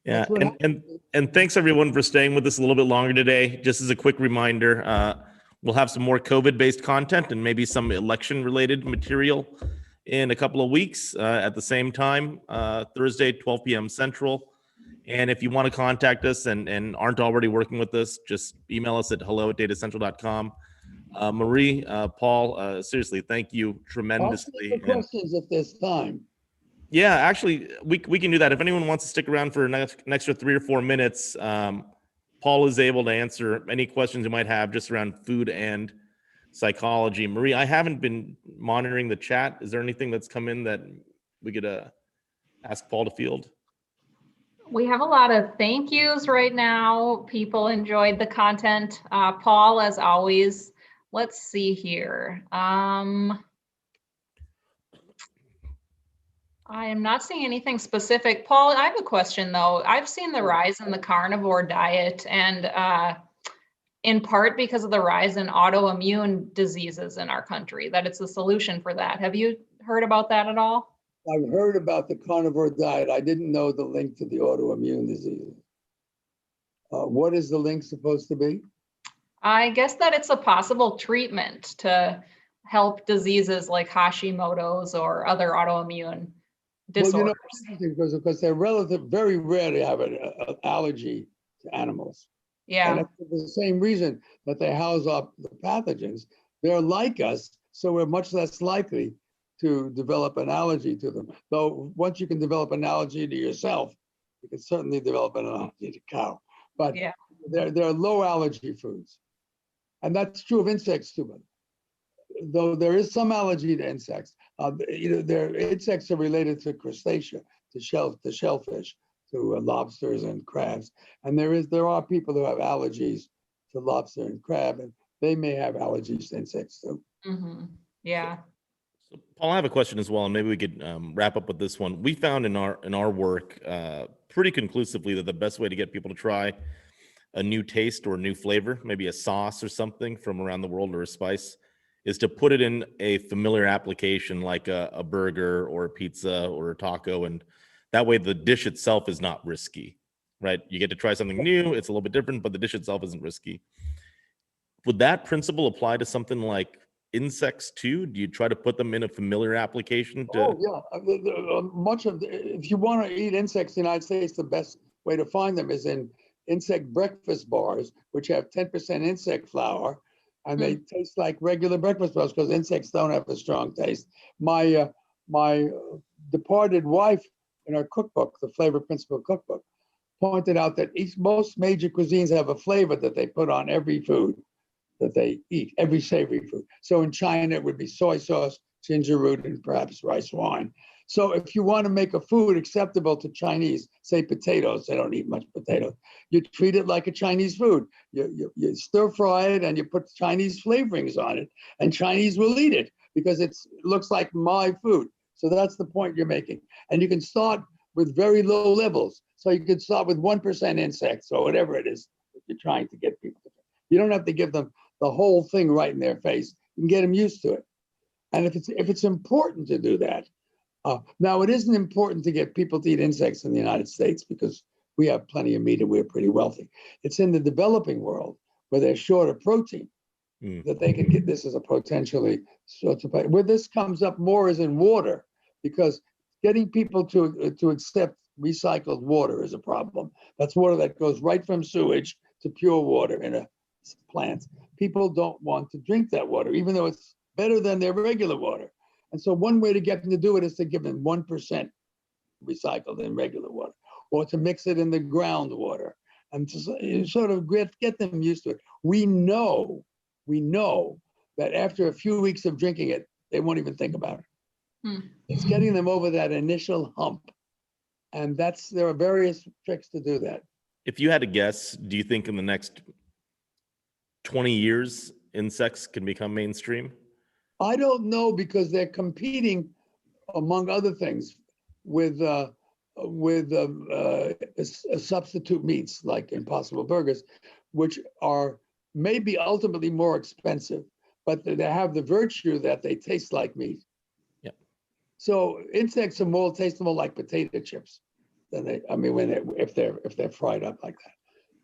yeah, That's what and thanks everyone for staying with us a little bit longer today. Just as a quick reminder, we'll have some more COVID-based content and maybe some election-related material in a couple of weeks at the same time, Thursday, 12 p.m. Central. And if you want to contact us and aren't already working with us, just email us at hello@datassential.com. Marie, Paul, seriously, thank you tremendously. Ask me the questions if there's time. Yeah, actually, we can do that. If anyone wants to stick around for an extra 3 or 4 minutes, Paul is able to answer any questions you might have just around food and psychology. Marie, I haven't been monitoring the chat. Is there anything that's come in that we could ask Paul to field? We have a lot of thank yous right now. People enjoyed the content. Paul, as always, let's see here. I am not seeing anything specific. Paul, I have a question though. I've seen the rise in the carnivore diet and in part because of the rise in autoimmune diseases in our country, that it's a solution for that. Have you heard about that at all? I've heard about the carnivore diet. I didn't know the link to the autoimmune disease. What is the link supposed to be? I guess that it's a possible treatment to help diseases like Hashimoto's or other autoimmune disorders. Well, you know, because they're very rare to have an allergy to animals. Yeah. And that's for the same reason that they house up the pathogens. They're like us, so we're much less likely to develop an allergy to them. Though once you can develop an allergy to yourself, you can certainly develop an allergy to cow. But Yeah. they're low allergy foods. And that's true of insects too. But though there is some allergy to insects, their insects are related to crustacea, to shellfish, to lobsters and crabs. And there are people who have allergies to lobster and crab, and they may have allergies to insects too. Mm-hmm. Yeah. So, Paul, I have a question as well, and maybe we could wrap up with this one. We found in our work pretty conclusively that the best way to get people to try a new taste or a new flavor, maybe a sauce or something from around the world or a spice, is to put it in a familiar application like a burger or a pizza or a taco, and that way the dish itself is not risky, right? You get to try something new, it's a little bit different, but the dish itself isn't risky. Would that principle apply to something like insects too? Do you try to put them in a familiar application? Oh yeah, if you want to eat insects in the United States, the best way to find them is in insect breakfast bars, which have 10% insect flour, and they taste like regular breakfast bars because insects don't have a strong taste. My departed wife, in her cookbook, the Flavor Principle cookbook, pointed out that most major cuisines have a flavor that they put on every food that they eat, every savory food. So in China, it would be soy sauce, ginger root, and perhaps rice wine. So if you want to make a food acceptable to Chinese, say potatoes, they don't eat much potatoes, you treat it like a Chinese food. You stir fry it and you put Chinese flavorings on it, and Chinese will eat it because it looks like my food. So that's the point you're making. And you can start with very low levels. So you can start with 1% insects or whatever it is that you're trying to get people to. You don't have to give them the whole thing right in their face. You can get them used to it. And if it's important to do that, now it isn't important to get people to eat insects in the United States because we have plenty of meat and we're pretty wealthy. It's in the developing world where they're short of protein that they can get this as a potentially source of where this comes up more is in water, because getting people to accept recycled water is a problem. That's water that goes right from sewage to pure water in a plant. People don't want to drink that water, even though it's better than their regular water. And so one way to get them to do it is to give them 1% recycled in regular water, or to mix it in the groundwater, and to sort of get them used to it. We know that after a few weeks of drinking it, they won't even think about it. It's getting them over that initial hump. And there are various tricks to do that. If you had to guess, do you think in the next 20 years, insects can become mainstream? I don't know, because they're competing, among other things, with substitute meats like Impossible Burgers, which are maybe ultimately more expensive, but they have the virtue that they taste like meat. Yep. So insects are more tasteable like potato chips than they. I mean, if they're fried up like that,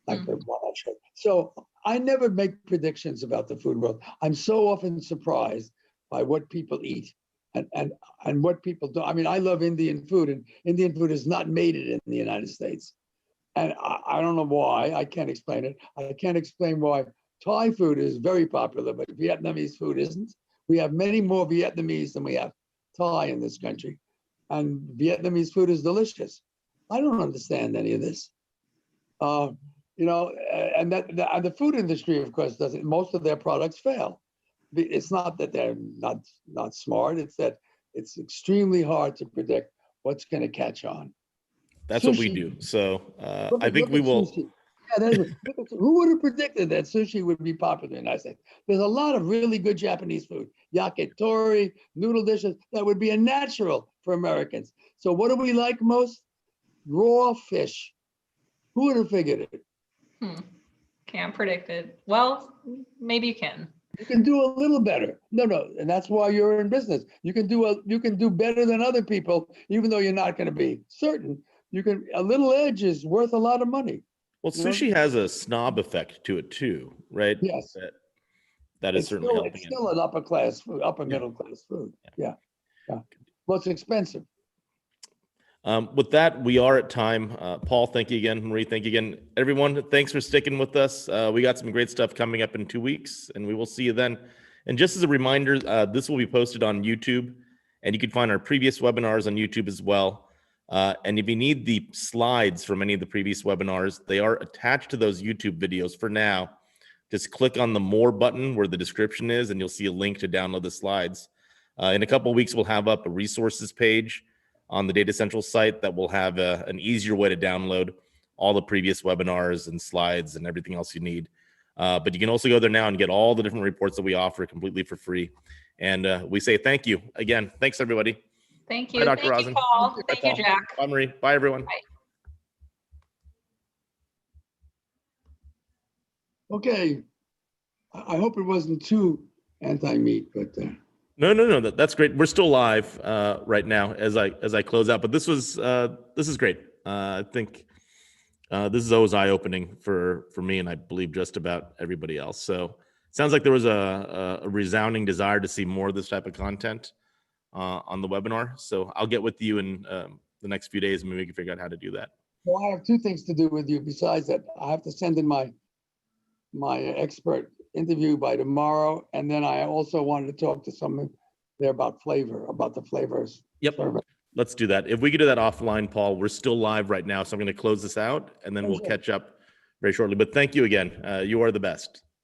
like the walnut chip. So I never make predictions about the food world. I'm so often surprised by what people eat and what people do. I mean, I love Indian food, and Indian food has not made it in the United States. And I don't know why. I can't explain it. I can't explain why Thai food is very popular, but Vietnamese food isn't. We have many more Vietnamese than we have Thai in this country. And Vietnamese food is delicious. I don't understand any of this. You know, and the food industry, of course, doesn't. Most of their products fail. It's not that they're not smart. It's that it's extremely hard to predict what's going to catch on. That's Sushi. what we do. So I think Look we at will. sushi. Yeah, who would have predicted that sushi would be popular in the United States? There's a lot of really good Japanese food, yakitori, noodle dishes that would be a natural for Americans. So what do we like most? Raw fish. Who would have figured it? Can't predict it. Well, maybe you can. You can do a little better. No, and that's why you're in business. You can do better than other people, even though you're not going to be certain. You can. A little edge is worth a lot of money. Well, You know? sushi has a snob effect to it too, right? Yes. That is certainly helping It's still an upper class food, upper middle class food. Yeah. Well, it's expensive. With that, we are at time. Paul, thank you again. Marie, thank you again. Everyone, thanks for sticking with us. We got some great stuff coming up in 2 weeks, and we will see you then. And just as a reminder, this will be posted on YouTube, and you can find our previous webinars on YouTube as well. And if you need the slides from any of the previous webinars, they are attached to those YouTube videos for now. Just click on the More button where the description is, and you'll see a link to download the slides. In a couple of weeks, we'll have up a resources page on the Datassential site that will have an easier way to download all the previous webinars and slides and everything else you need. But you can also go there now and get all the different reports that we offer completely for free. And we say thank you again. Thanks, everybody. Thank you. Bye, Dr. Thank Rosen. you, Paul. Bye, Thank you, Paul. Jack. Bye, Marie. Bye, everyone. Bye. Okay. I hope it wasn't too anti-meat, but No. That's great. We're still live right now as I close out. But this is great. I think this is always eye-opening for me, and I believe just about everybody else. So it sounds like there was a resounding desire to see more of this type of content on the webinar. So I'll get with you in the next few days, and maybe we can figure out how to do that. well, I have two things to do with you. Besides that, I have to send in my expert interview by tomorrow, and then I also wanted to talk to someone there about the flavors. Yep. Survey. Let's do that. If we could do that offline, Paul, we're still live right now. So I'm going to close this out, and then we'll catch up very shortly. But thank you again. You are the best.